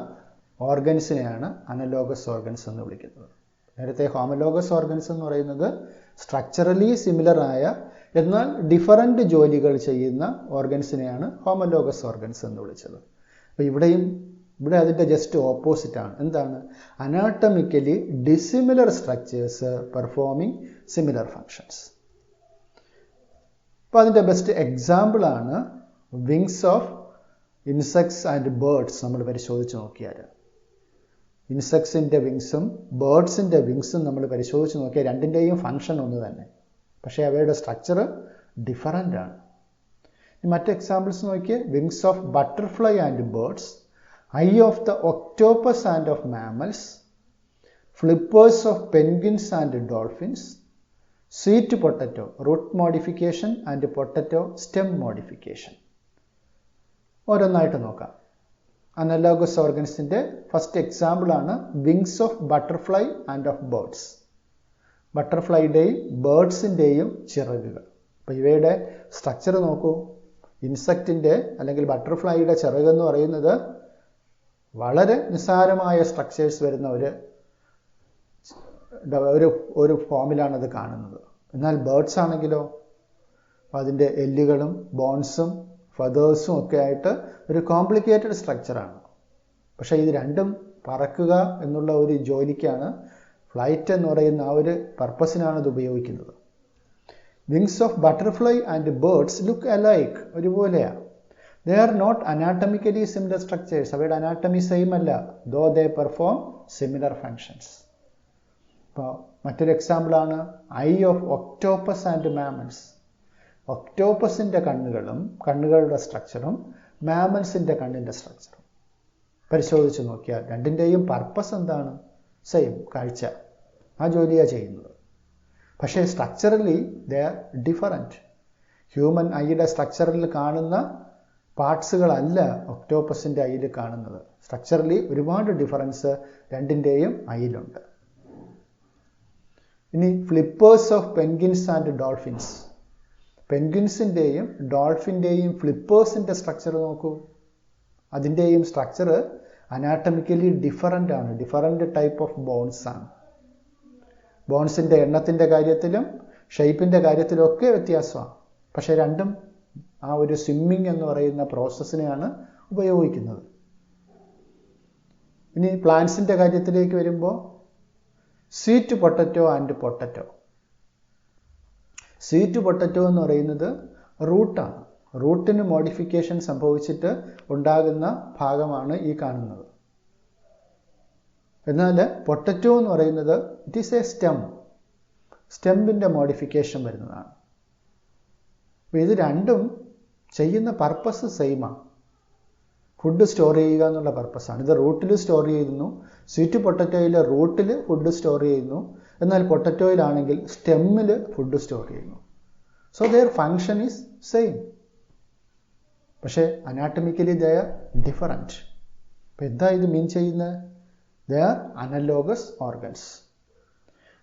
ഓർഗൻസിനെയാണ് അനലോഗസ് ഓർഗൻസ് എന്ന് വിളിക്കുന്നത്. നേരത്തെ ഹോമലോഗസ് ഓർഗൻസ് എന്ന് പറയുന്നത് സ്ട്രക്ചറലി സിമിലറായ എന്നാൽ ഡിഫറൻ്റ് ജോലികൾ ചെയ്യുന്ന ഓർഗൻസിനെയാണ് ഹോമലോഗസ് ഓർഗൻസ് എന്ന് വിളിച്ചത്. അപ്പോൾ ഇവിടെ അതിൻ്റെ ജസ്റ്റ് ഓപ്പോസിറ്റാണ്. എന്താണ്? അനാട്ടമിക്കലി dissimilar structures performing similar functions. അപ്പോൾ അതിൻ്റെ ബെസ്റ്റ് എക്സാമ്പിളാണ് wings of insects and birds. നമ്മൾ പരിശോധിച്ച് നോക്കിയാൽ ഇൻസെക്ട്സിൻ്റെ വിങ്സും ബേർഡ്സിൻ്റെ വിങ്സും നമ്മൾ പരിശോധിച്ച് നോക്കിയാൽ രണ്ടിൻ്റെയും ഫങ്ഷൻ ഒന്ന് തന്നെ, പക്ഷേ അവയുടെ സ്ട്രക്ചർ ഡിഫറൻ്റ് ആണ്. മറ്റ് എക്സാമ്പിൾസ് നോക്കിയാൽ wings of butterfly and birds, eye of the octopus and of mammals, flippers of penguins and dolphins, sweet potato root modification and potato stem modification. ഓരോന്നായിട്ട് നോക്കാം. അനലോഗസ് ഓർഗൻസിൻ്റെ ഫസ്റ്റ് എക്സാമ്പിളാണ് wings of butterfly and of birds. ബട്ടർഫ്ലൈയുടെയും ബേർഡ്സിൻ്റെയും ചിറകുകൾ. അപ്പോൾ ഇവയുടെ structure നോക്കൂ. ഇൻസെക്റ്റിൻ്റെ അല്ലെങ്കിൽ ബട്ടർഫ്ലൈയുടെ ചിറകെന്ന് പറയുന്നത് വളരെ നിസ്സാരമായ സ്ട്രക്ചേഴ്സ് വരുന്ന ഒരു ഫോമിലാണത് കാണുന്നത്. എന്നാൽ ബേർഡ്സ് ആണെങ്കിലോ അതിൻ്റെ എല്ലുകളും ബോൺസും ഫെതേഴ്സും ഒക്കെ ആയിട്ട് ഒരു കോംപ്ലിക്കേറ്റഡ് സ്ട്രക്ചറാണ്. പക്ഷേ ഇത് രണ്ടും പറക്കുക എന്നുള്ള ഒരു ജോലിക്കാണ്, ഫ്ലൈറ്റ് എന്ന് പറയുന്ന ആ ഒരു പർപ്പസിനാണ് ഇത് ഉപയോഗിക്കുന്നത്. Wings of butterfly and birds look alike, ഒരുപോലെയാണ്. They are not anatomically similar structures. അവയുടെ anatomy same അല്ല, though they perform similar functions. ഇപ്പോൾ മറ്റൊരു എക്സാമ്പിളാണ് eye of octopus and mammals. ഒക്ടോപ്പസിൻ്റെ കണ്ണുകളുടെ സ്ട്രക്ചറും മാമൽസിൻ്റെ കണ്ണിൻ്റെ സ്ട്രക്ചറും പരിശോധിച്ച് നോക്കിയാൽ രണ്ടിൻ്റെയും പർപ്പസ് എന്താണ്? സെയിം, കാഴ്ച, ആ ജോലിയാണ് ചെയ്യുന്നത്. പക്ഷേ structurally they are different. Human ഐയുടെ സ്ട്രക്ചറിൽ കാണുന്ന പാർട്സുകളല്ല ഒക്ടോപ്പസിൻ്റെ ഐയിൽ കാണുന്നത്. സ്ട്രക്ചറലി ഒരുപാട് ഡിഫറൻസ് രണ്ടിൻ്റെയും ഐയിലുണ്ട്. ഇനി flippers of penguins and dolphins. പെൻഗ്വിൻസിൻ്റെയും ഡോൾഫിൻ്റെയും ഫ്ലിപ്പേഴ്സിൻ്റെ സ്ട്രക്ചർ നോക്കൂ. അതിൻ്റെയും സ്ട്രക്ചർ അനാട്ടമിക്കലി ഡിഫറൻ്റ് ആണ്. ഡിഫറൻറ്റ് ടൈപ്പ് ഓഫ് ബോൺസ് ആണ്. ബോൺസിൻ്റെ എണ്ണത്തിൻ്റെ കാര്യത്തിലും ഷേപ്പിൻ്റെ കാര്യത്തിലും ഒക്കെ വ്യത്യാസമാണ്. പക്ഷേ രണ്ടും ആ ഒരു സ്വിമ്മിങ് എന്ന് പറയുന്ന പ്രോസസ്സിനെയാണ് ഉപയോഗിക്കുന്നത്. ഇനി പ്ലാന്റ്സിൻ്റെ കാര്യത്തിലേക്ക് വരുമ്പോൾ sweet potato and potato. Sweet potato എന്ന് പറയുന്നത് റൂട്ടാണ്. റൂട്ടിന് മോഡിഫിക്കേഷൻ സംഭവിച്ചിട്ട് ഉണ്ടാകുന്ന ഭാഗമാണ് ഈ കാണുന്നത്. എന്നാൽ പൊട്ടറ്റോ എന്ന് പറയുന്നത് ഇറ്റ് ഈസ് എ സ്റ്റെമ്പിൻ്റെ മോഡിഫിക്കേഷൻ വരുന്നതാണ്. അപ്പോൾ ഇത് രണ്ടും ചെയ്യുന്ന പർപ്പസ് സെയിമാണ്. ഫുഡ് സ്റ്റോർ ചെയ്യുക എന്നുള്ള പർപ്പസാണ്. ഇത് റൂട്ടിൽ സ്റ്റോർ ചെയ്യുന്നു. സ്വീറ്റ് പൊട്ടറ്റോയിൽ റൂട്ടിൽ ഫുഡ് സ്റ്റോർ ചെയ്യുന്നു. എന്നാൽ പൊട്ടറ്റോയിലാണെങ്കിൽ സ്റ്റെമ്മിൽ ഫുഡ് സ്റ്റോർ ചെയ്യുന്നു. So their function is same. പക്ഷേ അനാട്ടമിക്കലി ദേ ആർ ഡിഫറൻറ്റ്. അപ്പോൾ എന്താ ഇത് മീൻ ചെയ്യുന്നത്? They are analogous organs.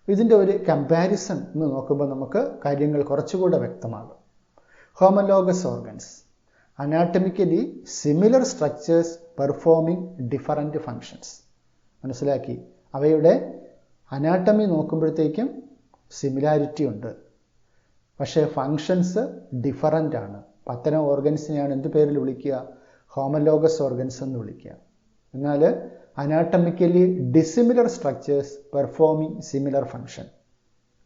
ഇതിൻ്റെ ഒരു കമ്പാരിസൺ എന്ന് നോക്കുമ്പോൾ നമുക്ക് കാര്യങ്ങൾ കുറച്ചുകൂടെ വ്യക്തമാകും. Homologous organs, anatomically similar structures performing different functions. മനസ്സിലാക്കി? അവയുടെ അനാട്ടമി നോക്കുമ്പോഴത്തേക്കും സിമിലാരിറ്റി ഉണ്ട്, പക്ഷേ ഫങ്ഷൻസ് ഡിഫറൻ്റ് ആണ്. അത്തരം ഓർഗൻസിനെയാണ് എന്ത് പേരിൽ വിളിക്കുക? ഹോമലോഗസ് ഓർഗൻസ് എന്ന് വിളിക്കുക. എന്നാൽ അനാട്ടമിക്കലി dissimilar structures performing similar function,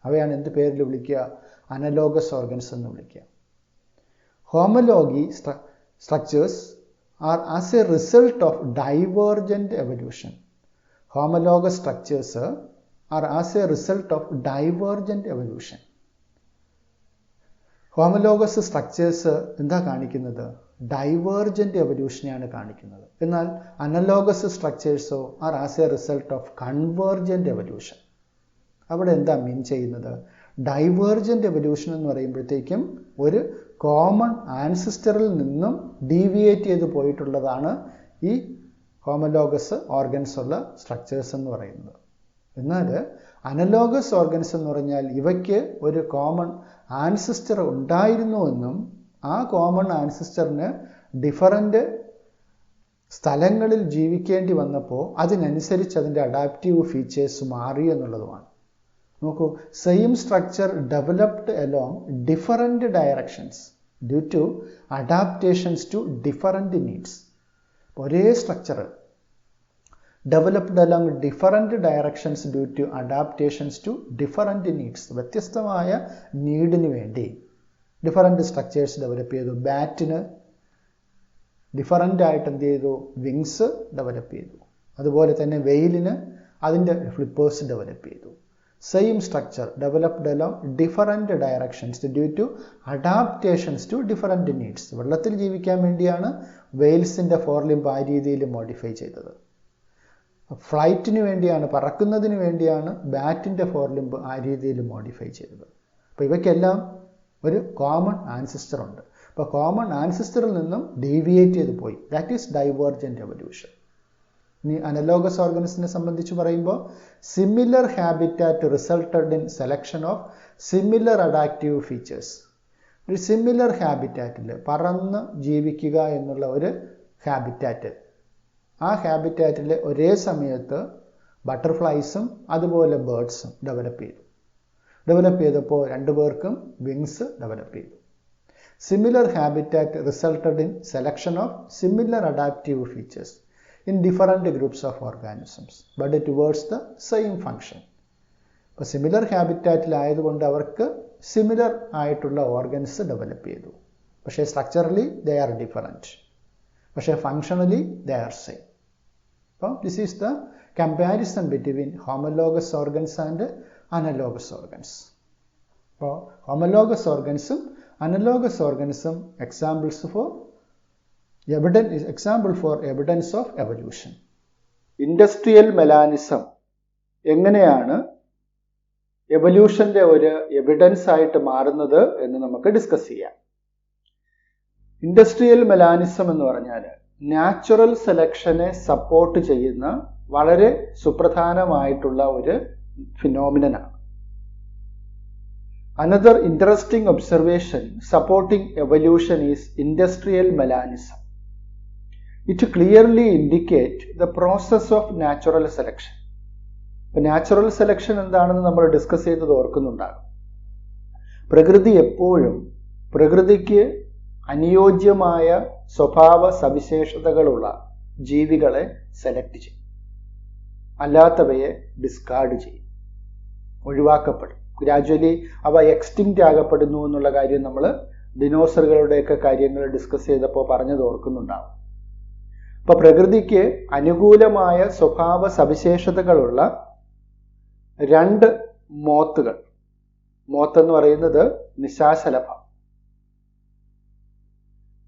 അവയാണ് എന്ത് പേരിൽ വിളിക്കുക? അനലോഗസ് ഓർഗൻസ് എന്ന് വിളിക്കുക. Homology structures are as a result of divergent evolution. Homologous structures are as a result of divergent evolution. Homologous structures എന്താ കാണിക്കുന്നത്? ഡൈവേർജൻ്റ് എവല്യൂഷനെയാണ് കാണിക്കുന്നത്. എന്നാൽ അനലോഗസ് സ്ട്രക്ചേഴ്സോ are as a result of convergent evolution. അവിടെ എന്താ മീൻ ചെയ്യുന്നത്? ഡൈവേർജൻ്റ് എവല്യൂഷൻ എന്ന് പറയുമ്പോഴത്തേക്കും ഒരു കോമൺ ആൻസിസ്റ്ററിൽ നിന്നും ഡീവിയേറ്റ് ചെയ്ത് പോയിട്ടുള്ളതാണ് ഈ ഹോമലോഗസ് ഓർഗൻസ് ഉള്ള സ്ട്രക്ചേഴ്സ് എന്ന് പറയുന്നത്. എന്നാൽ അനലോഗസ് ഓർഗൻസ് എന്ന് പറഞ്ഞാൽ ഇവയ്ക്ക് ഒരു കോമൺ ആൻസിസ്റ്റർ ഉണ്ടായിരുന്നുവെന്നും ആ കോമൺ ആൻസിസ്റ്ററിന് ഡിഫറൻറ്റ് സ്ഥലങ്ങളിൽ ജീവിക്കേണ്ടി വന്നപ്പോൾ അതിനനുസരിച്ച് അതിൻ്റെ അഡാപ്റ്റീവ് ഫീച്ചേഴ്സ് മാറി എന്നുള്ളതുമാണ്. നോക്കൂ, same structure developed along different directions due to adaptations to different needs. ഒരേ structure developed along different directions due to adaptations to different needs. വ്യത്യസ്തമായ നീഡിന് വേണ്ടി ഡിഫറൻറ്റ് സ്ട്രക്ചേഴ്സ് ഡെവലപ്പ് ചെയ്തു. ബാറ്റിന് ഡിഫറൻ്റ് ആയിട്ട് എന്ത് ചെയ്തു? വിങ്സ് ഡെവലപ്പ് ചെയ്തു. അതുപോലെ തന്നെ വെയിലിന് അതിൻ്റെ ഫ്ലിപ്പേഴ്സ് ഡെവലപ്പ് ചെയ്തു. Same structure developed along different directions due to adaptations to different needs. വെള്ളത്തിൽ ജീവിക്കാൻ വേണ്ടിയാണ് വെയിൽസിൻ്റെ ഫോർലിംബ് ആ രീതിയിൽ മോഡിഫൈ ചെയ്തത്. ഫ്ലൈറ്റിന് വേണ്ടിയാണ്, പറക്കുന്നതിന് വേണ്ടിയാണ് ബാറ്റിൻ്റെ ഫോർലിംബ് ആ രീതിയിൽ മോഡിഫൈ ചെയ്തത്. അപ്പോൾ ഇവയ്ക്കെല്ലാം ഒരു കോമൺ ആൻസിസ്റ്റർ ഉണ്ട്. അപ്പോൾ കോമൺ ആൻസിസ്റ്ററിൽ നിന്നും ഡീവിയേറ്റ് ചെയ്ത് പോയി. That is divergent evolution. ഇനി അനലോഗസ് ഓർഗൻസിനെ സംബന്ധിച്ച് പറയുമ്പോൾ similar habitat resulted in selection of similar adaptive features. ഒരു സിമിലർ ഹാബിറ്റാറ്റിൽ പറന്ന് ജീവിക്കുക എന്നുള്ള ഒരു ഹാബിറ്റാറ്റ്, ആ ഹാബിറ്റാറ്റിൽ ഒരേ സമയത്ത് ബട്ടർഫ്ലൈസും അതുപോലെ ബേർഡ്സും ഡെവലപ്പ് ചെയ്തപ്പോൾ രണ്ടുപേർക്കും വിങ്സ് ഡെവലപ്പ് ചെയ്തു. Similar habitat resulted in selection of similar adaptive features in different groups of organisms but towards the same function. അപ്പോൾ സിമിലർ ഹാബിറ്റാറ്റിലായതുകൊണ്ട് അവർക്ക് സിമിലർ ആയിട്ടുള്ള ഓർഗൻസ് ഡെവലപ്പ് ചെയ്തു. പക്ഷേ സ്ട്രക്ചറലി ദേ ആർ ഡിഫറൻറ്റ്. പക്ഷേ ഫങ്ഷണലി ദേ ആർ സെയിം. അപ്പോൾ this is the comparison between homologous organs and analogous organs. അപ്പോൾ homologous ഓർഗൻസും അനലോഗസ് ഓർഗൻസും example for evidence of evolution. Industrial melanism എങ്ങനെയാണ് എവല്യൂഷന്റെ ഒരു എവിഡൻസ് ആയിട്ട് മാറുന്നത് എന്ന് നമുക്ക് ഡിസ്കസ് ചെയ്യാം. ഇൻഡസ്ട്രിയൽ മെലാനിസം എന്ന് പറഞ്ഞാൽ നാച്ചുറൽ സെലക്ഷനെ സപ്പോർട്ട് ചെയ്യുന്ന വളരെ സുപ്രധാനമായിട്ടുള്ള ഒരു ഫിനോമിനനാണ്. Another interesting observation supporting evolution is industrial melanism. It clearly indicates the process of natural selection. Natural selection എന്താണെന്ന് നമ്മൾ ഡിസ്കസ് ചെയ്തത് ഓർക്കുന്നുണ്ടാകും. പ്രകൃതി എപ്പോഴും പ്രകൃതിക്ക് അനുയോജ്യമായ സ്വഭാവ സവിശേഷതകളുള്ള ജീവികളെ സെലക്ട് ചെയ്യും, അല്ലാത്തവയെ ഡിസ്കാർഡ് ചെയ്യും, ഒഴിവാക്കപ്പെടും. ഗ്രാജ്വലി അവ എക്സ്റ്റിങ്ക്റ്റ് ആകപ്പെടുന്നു എന്നുള്ള കാര്യം നമ്മൾ ഡിനോസറുകളുടെയൊക്കെ കാര്യങ്ങൾ ഡിസ്കസ് ചെയ്തപ്പോൾ പറഞ്ഞത് ഓർക്കുന്നുണ്ടാവും. അപ്പൊ പ്രകൃതിക്ക് അനുകൂലമായ സ്വഭാവ സവിശേഷതകളുള്ള രണ്ട് മോത്തുകൾ, മോത്തെന്ന് പറയുന്നത് നിശാശലഭം,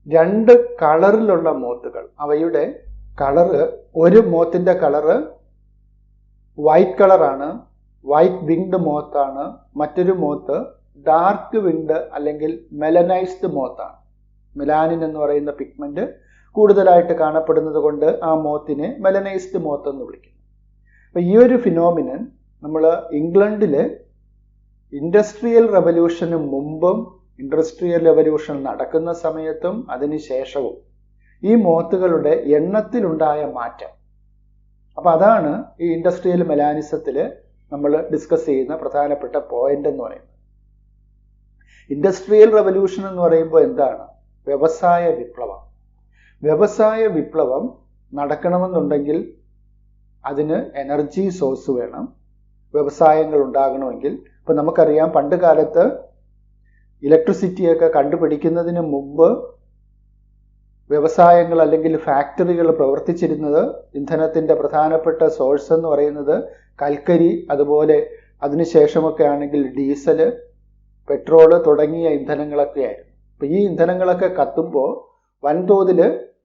രണ്ട് കളറിലുള്ള മോത്തുകൾ, അവയുടെ കളറ്, ഒരു മോത്തിന്റെ കളറ് വൈറ്റ് കളറാണ്, വൈറ്റ് വിങ്ഡ് മോത്താണ്. മറ്റൊരു മോത്ത് ഡാർക്ക് വിങ്ഡ് അല്ലെങ്കിൽ മെലനൈസ്ഡ് മോത്താണ്. മെലാനിൻ എന്ന് പറയുന്ന പിഗ്മെന്റ് കൂടുതലായിട്ട് കാണപ്പെടുന്നത് കൊണ്ട് ആ മോത്തിനെ മെലനൈസ്ഡ് മോത്ത് എന്ന് വിളിക്കുന്നു. അപ്പൊ ഈ ഒരു ഫിനോമിനൻ നമ്മൾ ഇംഗ്ലണ്ടില് ഇൻഡസ്ട്രിയൽ റവല്യൂഷന് മുമ്പും ഇൻഡസ്ട്രിയൽ റവല്യൂഷൻ നടക്കുന്ന സമയത്തും അതിനുശേഷവും ഈ മോത്തുകളുടെ എണ്ണത്തിലുണ്ടായ മാറ്റം, അപ്പൊ അതാണ് ഈ ഇൻഡസ്ട്രിയൽ മെലാനിസത്തില് നമ്മൾ ഡിസ്കസ് ചെയ്യുന്ന പ്രധാനപ്പെട്ട പോയിന്റ് എന്ന് പറയുന്നത്. ഇൻഡസ്ട്രിയൽ റവല്യൂഷൻ എന്ന് പറയുമ്പോൾ എന്താണ്? വ്യവസായ വിപ്ലവം. വ്യവസായ വിപ്ലവം നടക്കണമെന്നുണ്ടെങ്കിൽ അതിന് എനർജി സോഴ്സ് വേണം, വ്യവസായങ്ങൾ ഉണ്ടാകണമെങ്കിൽ. ഇപ്പൊ നമുക്കറിയാം, പണ്ട് കാലത്ത് ഇലക്ട്രിസിറ്റിയൊക്കെ കണ്ടുപിടിക്കുന്നതിന് മുമ്പ് വ്യവസായങ്ങൾ അല്ലെങ്കിൽ ഫാക്ടറികൾ പ്രവർത്തിച്ചിരുന്നത്, ഇന്ധനത്തിന്റെ പ്രധാനപ്പെട്ട സോഴ്സ് എന്ന് പറയുന്നത് കൽക്കരി, അതുപോലെ അതിനുശേഷമൊക്കെ ആണെങ്കിൽ ഡീസല്, പെട്രോള് തുടങ്ങിയ ഇന്ധനങ്ങളൊക്കെ ആയിരുന്നു. അപ്പൊ ഈ ഇന്ധനങ്ങളൊക്കെ കത്തുമ്പോൾ വൻതോതിൽ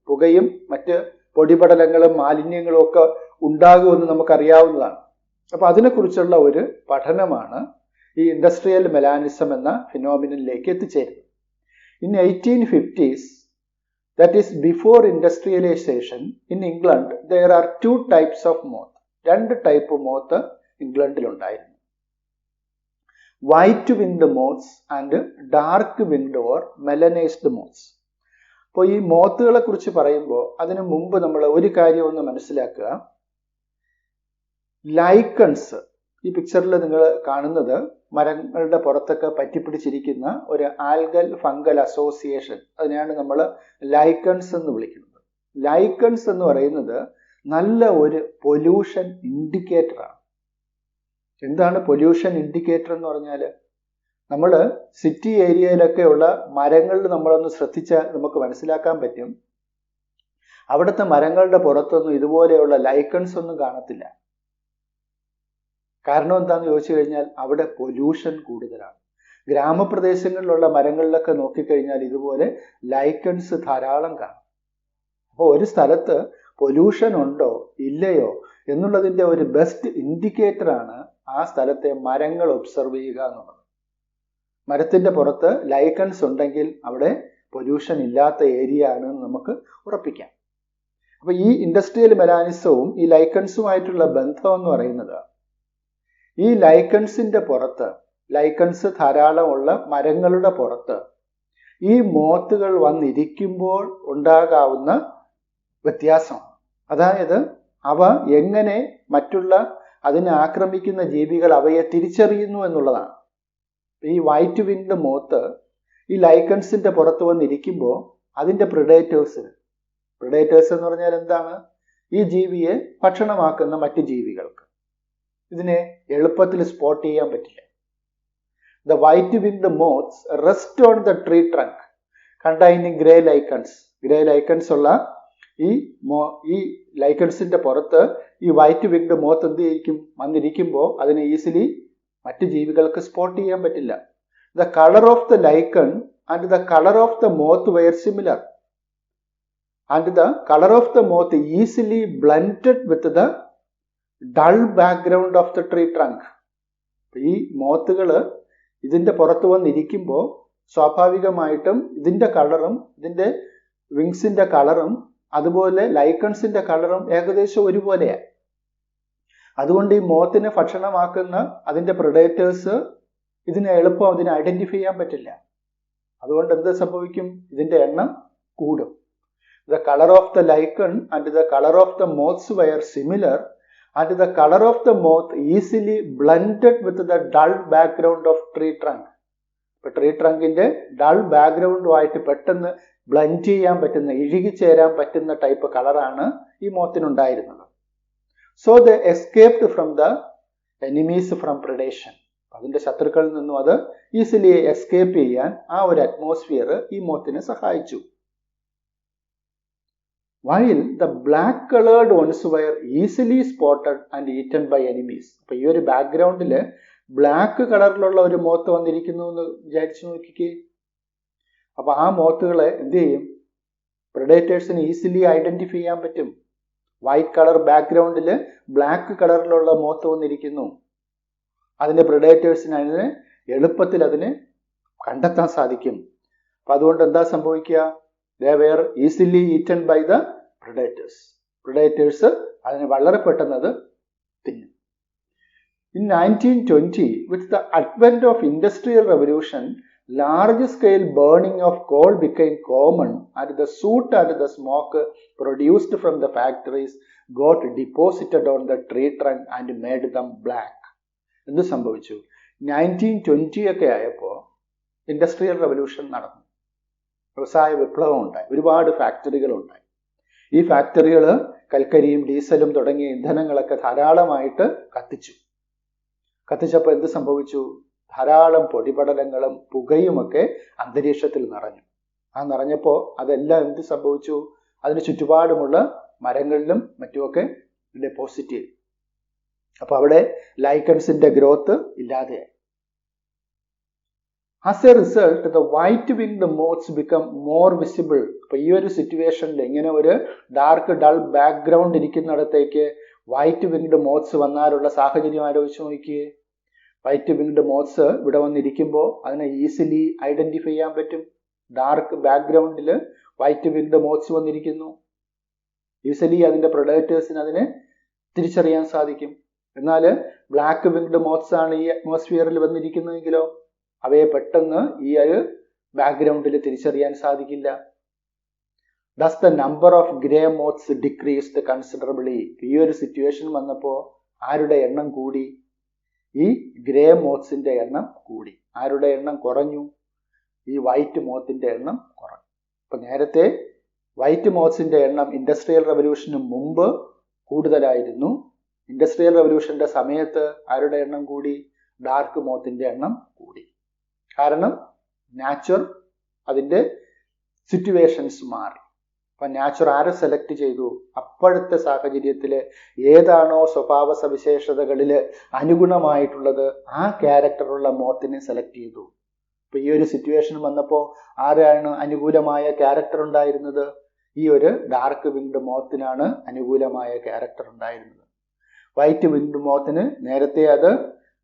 പുകയും മറ്റ് പൊടിപടലങ്ങളും മാലിന്യങ്ങളും ഒക്കെ ഉണ്ടാകുമെന്ന് നമുക്കറിയാവുന്നതാണ്. അപ്പൊ അതിനെക്കുറിച്ചുള്ള ഒരു പഠനമാണ് ഈ ഇൻഡസ്ട്രിയൽ മെലാനിസം എന്ന ഫിനോമിനനിലേക്ക് എത്തിച്ചേരുന്നത്. In 1850s, that is before industrialization, in England there are two types of moth. രണ്ട് ടൈപ്പ് മോത്ത് ഇംഗ്ലണ്ടിൽ ഉണ്ടായിരുന്നു. White winged moths and dark winged or melanised moths. അപ്പോൾ ഈ മോത്തുകളെ കുറിച്ച് പറയുമ്പോൾ അതിനു മുമ്പ് നമ്മൾ ഒരു കാര്യം ഒന്ന് മനസ്സിലാക്കുക. ലൈക്കൺസ്, ഈ പിക്ചറിൽ നിങ്ങൾ കാണുന്നത് മരങ്ങളുടെ പുറത്തൊക്കെ പറ്റിപ്പിടിച്ചിരിക്കുന്ന ഒരു ആൽഗൽ ഫംഗൽ അസോസിയേഷൻ, അതിനെയാണ് നമ്മൾ ലൈക്കൺസ് എന്ന് വിളിക്കുന്നത്. ലൈക്കൺസ് എന്ന് പറയുന്നത് നല്ല ഒരു പൊല്യൂഷൻ ഇൻഡിക്കേറ്ററാണ്. എന്താണ് പൊല്യൂഷൻ ഇൻഡിക്കേറ്റർ എന്ന് പറഞ്ഞാൽ? നമ്മൾ സിറ്റി ഏരിയയിലൊക്കെ ഉള്ള മരങ്ങളിൽ നമ്മളൊന്ന് ശ്രദ്ധിച്ചാൽ നമുക്ക് മനസ്സിലാക്കാൻ പറ്റും, അവിടുത്തെ മരങ്ങളുടെ പുറത്തൊന്നും ഇതുപോലെയുള്ള ലൈക്കൺസ് ഒന്നും കാണത്തില്ല. കാരണം എന്താണെന്ന് ചോദിച്ചു കഴിഞ്ഞാൽ അവിടെ പൊല്യൂഷൻ കൂടുതലാണ്. ഗ്രാമപ്രദേശങ്ങളിലുള്ള മരങ്ങളിലൊക്കെ നോക്കിക്കഴിഞ്ഞാൽ ഇതുപോലെ ലൈക്കൺസ് ധാരാളം കാണും. അപ്പോൾ ഒരു സ്ഥലത്ത് പൊല്യൂഷൻ ഉണ്ടോ ഇല്ലയോ എന്നുള്ളതിൻ്റെ ഒരു ബെസ്റ്റ് ഇൻഡിക്കേറ്ററാണ് ആ സ്ഥലത്തെ മരങ്ങൾ ഒബ്സർവ് ചെയ്യുക എന്നുള്ളത്. മരത്തിന്റെ പുറത്ത് ലൈക്കൺസ് ഉണ്ടെങ്കിൽ അവിടെ പൊല്യൂഷൻ ഇല്ലാത്ത ഏരിയ ആണ് എന്ന് നമുക്ക് ഉറപ്പിക്കാം. അപ്പൊ ഈ ഇൻഡസ്ട്രിയൽ മെലാനിസവും ഈ ലൈക്കൺസുമായിട്ടുള്ള ബന്ധം എന്ന് പറയുന്നത്, ഈ ലൈക്കൺസിന്റെ പുറത്ത്, ലൈക്കൺസ് ധാരാളമുള്ള മരങ്ങളുടെ പുറത്ത് ഈ മോത്തുകൾ വന്നിരിക്കുമ്പോൾ ഉണ്ടാകാവുന്ന വ്യത്യാസമാണ്. അതായത് അവ എങ്ങനെ മറ്റുള്ള അതിനെ ആക്രമിക്കുന്ന ജീവികൾ അവയെ തിരിച്ചറിയുന്നു എന്നുള്ളതാണ്. ഈ വൈറ്റ് വിങ്ഡ് മോത്ത് ഈ ലൈക്കൺസിന്റെ പുറത്ത് വന്നിരിക്കുമ്പോൾ അതിന്റെ പ്രിഡേറ്റേഴ്സ് എന്ന് പറഞ്ഞാൽ എന്താണ്? ഈ ജീവിയെ ഭക്ഷണമാക്കുന്ന മറ്റ് ജീവികൾക്ക് ഇതിനെ എളുപ്പത്തിൽ സ്പോട്ട് ചെയ്യാൻ പറ്റില്ല. The white winged moths rest on the tree trunk containing grey lichens. Grey lichens ഉള്ള ഈ ലൈക്കൺസിന്റെ പുറത്ത് ഈ വൈറ്റ് വിങ്ഡ് മോത്ത് എന്ത് ചെയ്യും വന്നിരിക്കുമ്പോൾ അതിനെ ഈസിലി മറ്റു ജീവികൾക്ക് സ്പോട്ട് ചെയ്യാൻ പറ്റില്ല. The colour of the lichen and the colour of the moth were similar and the colour of the moth easily blended with the dull background of the tree trunk. ഈ മോത്തുകള് ഇതിന്റെ പുറത്ത് വന്നിരിക്കുമ്പോൾ സ്വാഭാവികമായിട്ടും ഇതിന്റെ കളറും ഇതിന്റെ വിങ്സിന്റെ കളറും അതുപോലെ ലൈക്കൺസിന്റെ കളറും ഏകദേശം ഒരുപോലെയാണ്. അതുകൊണ്ട് ഈ മോത്തിനെ ഭക്ഷണമാക്കുന്ന അതിന്റെ പ്രെഡേറ്റേഴ്സ് ഇതിനെ എളുപ്പം അതിനെ ഐഡന്റിഫൈ ചെയ്യാൻ പറ്റില്ല. അതുകൊണ്ട് എന്ത് സംഭവിക്കും? ഇതിന്റെ എണ്ണം കൂടും. The colour of the lichen and the colour of the moths were similar and the colour of the moth easily blended with the dull background of tree trunk. ഇപ്പൊ ട്രീ ട്രങ്കിന്റെ ഡൾ ബാക്ക്ഗ്രൗണ്ടുമായിട്ട് പെട്ടെന്ന് ബ്ലെൻഡ് ചെയ്യാൻ പറ്റുന്ന, ഇഴുകിച്ചേരാൻ പറ്റുന്ന type കളറാണ് ഈ മോത്തിനുണ്ടായിരുന്നത്. So the escaped from the enemies from predation. അതിന്റെ ശത്രുക്കളിൽ നിന്നും അത് ഈസിലി എസ്കേപ്പ് ചെയ്യാൻ ആ ഒരു അറ്റ്മോസ്ഫിയർ ഈ മോത്തിനെ സഹായിച്ചു. While the black coloured ones were easily spotted and eaten by enemies. അപ്പൊ ഈ ഒരു ബാക്ക്ഗ്രൗണ്ടില് ബ്ലാക്ക് കളറിലുള്ള ഒരു മോത്ത് വന്നിരിക്കുന്നു എന്ന് വിചാരിച്ചു നോക്കിക്കേ. അപ്പൊ ആ മോത്തുകളെ എന്ത് ചെയ്യും? പ്രെഡേറ്റേഴ്സിന് ഈസിലി ഐഡന്റിഫൈ ചെയ്യാൻ പറ്റും. വൈറ്റ് കളർ ബാക്ക്ഗ്രൗണ്ടില് ബ്ലാക്ക് കളറിലുള്ള മോത്ത് വന്നിരിക്കുന്നു. അതിന്റെ പ്രെഡേറ്റേഴ്സിന് അതിനെ എളുപ്പത്തിൽ അതിനെ കണ്ടെത്താൻ സാധിക്കും. അപ്പൊ അതുകൊണ്ട് എന്താ സംഭവിക്കുക? They were easily eaten by the predators. Predators അതിനെ വളരെ പെട്ടെന്ന് അത് തിന്നും. In 1920, with the advent of Industrial Revolution, large-scale burning of coal became common and the soot and the smoke produced from the factories got deposited on the tree trunk and made them black. എന്ത് സംഭവിച്ചു? 1920 ഒക്കെ ആയപ്പോൾ industrial revolution നടന്നു. വ്യവസായ വിപ്ലവം ഉണ്ടായി. ഒരുപാട് ഫാക്ടറികൾ ഉണ്ടായി. ഈ ഫാക്ടറികൾ കൽക്കരിയും ഡീസലും തുടങ്ങിയ ഇന്ധനങ്ങളൊക്കെ ധാരാളമായിട്ട് കത്തിച്ചപ്പോൾ എന്ത് സംഭവിച്ചു? ധാരാളം പൊടിപടലങ്ങളും പുകയുമൊക്കെ അന്തരീക്ഷത്തിൽ നിറഞ്ഞു. ആ നിറഞ്ഞപ്പോൾ അതെല്ലാം എന്ത് സംഭവിച്ചു? അതിന് ചുറ്റുപാടുമുള്ള മരങ്ങളിലും മറ്റുമൊക്കെ ഡെപ്പോസിറ്റ് ചെയ്തു. അപ്പൊ അവിടെ ലൈക്കൺസിന്റെ ഗ്രോത്ത് ഇല്ലാതെയായി. As a result the white winged moths become more visible. അപ്പൊ ഈ ഒരു സിറ്റുവേഷനിൽ ഇങ്ങനെ ഒരു ഡാർക്ക് ഡൾ ബാക്ക്ഗ്രൗണ്ട് ഇരിക്കുന്നിടത്തേക്ക് വൈറ്റ് വിങ്ഡ് മോത്ത്സ് വന്നാലുള്ള സാഹചര്യം ആലോചിച്ച് നോക്കിയേ. വൈറ്റ് വിങ്ഡ് മോത്ത്സ് ഇവിടെ വന്നിരിക്കുമ്പോൾ അതിനെ ഈസിലി ഐഡന്റിഫൈ ചെയ്യാൻ പറ്റും. ഡാർക്ക് ബാക്ക്ഗ്രൗണ്ടിൽ വൈറ്റ് വിങ്ഡ് മോത്ത്സ് വന്നിരിക്കുന്നു. ഈസിലി അതിന്റെ പ്രൊഡക്റ്റേഴ്സിന് അതിനെ തിരിച്ചറിയാൻ സാധിക്കും. എന്നാൽ ബ്ലാക്ക് വിങ്ഡ് മോത്ത്സ് ആണ് ഈ അറ്റ്മോസ്ഫിയറിൽ വന്നിരിക്കുന്നതെങ്കിലോ അവയെ പെട്ടെന്ന് ഈ ഒരു ബാക്ക്ഗ്രൗണ്ടിൽ തിരിച്ചറിയാൻ സാധിക്കില്ല. Thus the number of grey moths decreased considerably. ഈ ഒരു സിറ്റുവേഷൻ വന്നപ്പോൾ ആരുടെ എണ്ണം കൂടി? ഈ ഗ്രേ മോത്ത്സിന്റെ എണ്ണം കൂടി. ആരുടെ എണ്ണം കുറഞ്ഞു? ഈ വൈറ്റ് മോത്തിന്റെ എണ്ണം കുറഞ്ഞു. അപ്പൊ നേരത്തെ വൈറ്റ് മോത്ത്സിന്റെ എണ്ണം ഇൻഡസ്ട്രിയൽ റവല്യൂഷന് മുമ്പ് കൂടുതലായിരുന്നു. ഇൻഡസ്ട്രിയൽ റവല്യൂഷന്റെ സമയത്ത് ആരുടെ എണ്ണം കൂടി? ഡാർക്ക് മോത്തിന്റെ എണ്ണം കൂടി. കാരണം നാച്ചർ അതിന്റെ സിറ്റുവേഷൻസ് മാറി. അപ്പൊ നാച്ചർ ആരെ സെലക്ട് ചെയ്തു? അപ്പോഴത്തെ സാഹചര്യത്തില് ഏതാണോ സ്വഭാവ സവിശേഷതകളിൽ അനുഗുണമായിട്ടുള്ളത് ആ ക്യാരക്ടറുള്ള മോത്തിനെ സെലക്ട് ചെയ്തു. അപ്പൊ ഈ ഒരു സിറ്റുവേഷൻ വന്നപ്പോൾ ആരാണ് അനുകൂലമായ ക്യാരക്ടർ ഉണ്ടായിരുന്നത്? ഈ ഒരു ഡാർക്ക് വിങ്ഡ് മോത്തിനാണ് അനുകൂലമായ ക്യാരക്ടർ ഉണ്ടായിരുന്നത്. വൈറ്റ് വിങ്ഡ് മോത്തിന് നേരത്തെ അത്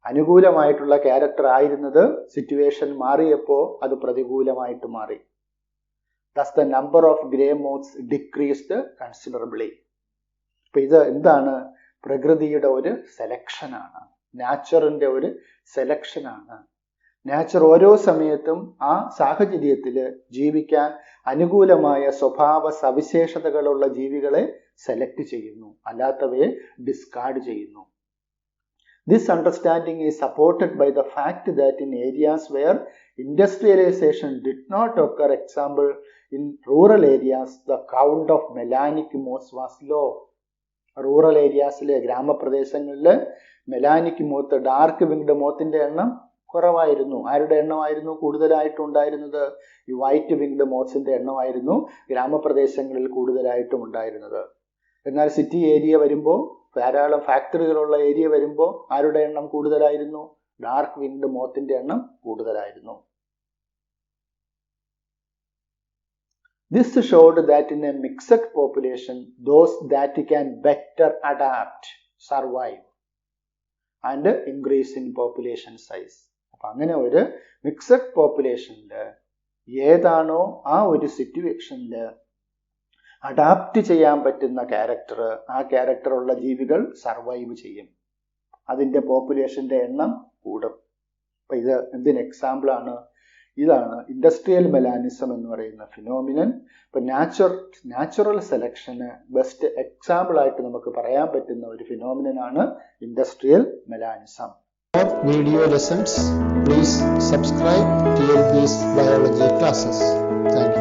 അനുകൂലമായിട്ടുള്ള ക്യാരക്ടർ ആയിരുന്നത് സിറ്റുവേഷൻ മാറിയപ്പോൾ അത് പ്രതികൂലമായിട്ട് മാറി. Thus the number of grey moths decreased considerably. അപ്പൊ ഇത് എന്താണ്? പ്രകൃതിയുടെ ഒരു സെലക്ഷനാണ്, നാച്ചറിന്റെ ഒരു സെലക്ഷനാണ്. നാച്ചർ ഓരോ സമയത്തും ആ സാഹചര്യത്തിൽ ജീവിക്കാൻ അനുകൂലമായ സ്വഭാവ സവിശേഷതകളുള്ള ജീവികളെ സെലക്ട് ചെയ്യുന്നു, അല്ലാത്തവയെ ഡിസ്കാർഡ് ചെയ്യുന്നു. This understanding is supported by the fact that in areas where industrialization did not occur, example in rural areas, the count of melanic moths was low. Rural ഏരിയാസിലെ ഗ്രാമപ്രദേശങ്ങളിൽ മെലാനിക് മോത്ത്, ഡാർക്ക് വിങ്ഡ് മോത്തിന്റെ എണ്ണം കുറവായിരുന്നു. ആരുടെ എണ്ണമായിരുന്നു കൂടുതലായിട്ടുണ്ടായിരുന്നത്? ഈ white winged മോത്ത്സിന്റെ എണ്ണമായിരുന്നു ഗ്രാമപ്രദേശങ്ങളിൽ കൂടുതലായിട്ടും ഉണ്ടായിരുന്നത്. എന്നാൽ സിറ്റി ഏരിയ വരുമ്പോൾ, ധാരാളം ഫാക്ടറികളുള്ള ഏരിയ വരുമ്പോൾ ആരുടെ എണ്ണം കൂടുതലായിരുന്നു? ഡാർക്ക് വിങ്ഡ് മോത്തിന്റെ എണ്ണം കൂടുതലായിരുന്നു. This showed that in a mixed population, those that can better adapt survive and increase in population size. അപ്പം അങ്ങനെ ഒരു മിക്സഡ് പോപ്പുലേഷനിൽ ഏതാണോ ആ ഒരു സിറ്റുവേഷനിൽ അഡാപ്റ്റ് ചെയ്യാൻ പറ്റുന്ന ക്യാരക്ടർ, ആ ക്യാരക്ടറുള്ള ജീവികൾ സർവൈവ് ചെയ്യും. അതിൻ്റെ പോപ്പുലേഷൻ്റെ എണ്ണം കൂടും. അപ്പം ഇത് എന്തിന് എക്സാമ്പിളാണ്? ഇതാണ് ഇൻഡസ്ട്രിയൽ മെലാനിസം എന്ന് പറയുന്ന ഫിനോമിനൻ. ഇപ്പം നാച്ചുറൽ സെലക്ഷന് ബെസ്റ്റ് എക്സാമ്പിളായിട്ട് നമുക്ക് പറയാൻ പറ്റുന്ന ഒരു ഫിനോമിനനാണ് industrial melanism. For video lessons, please subscribe TLP's biology classes. Thank you.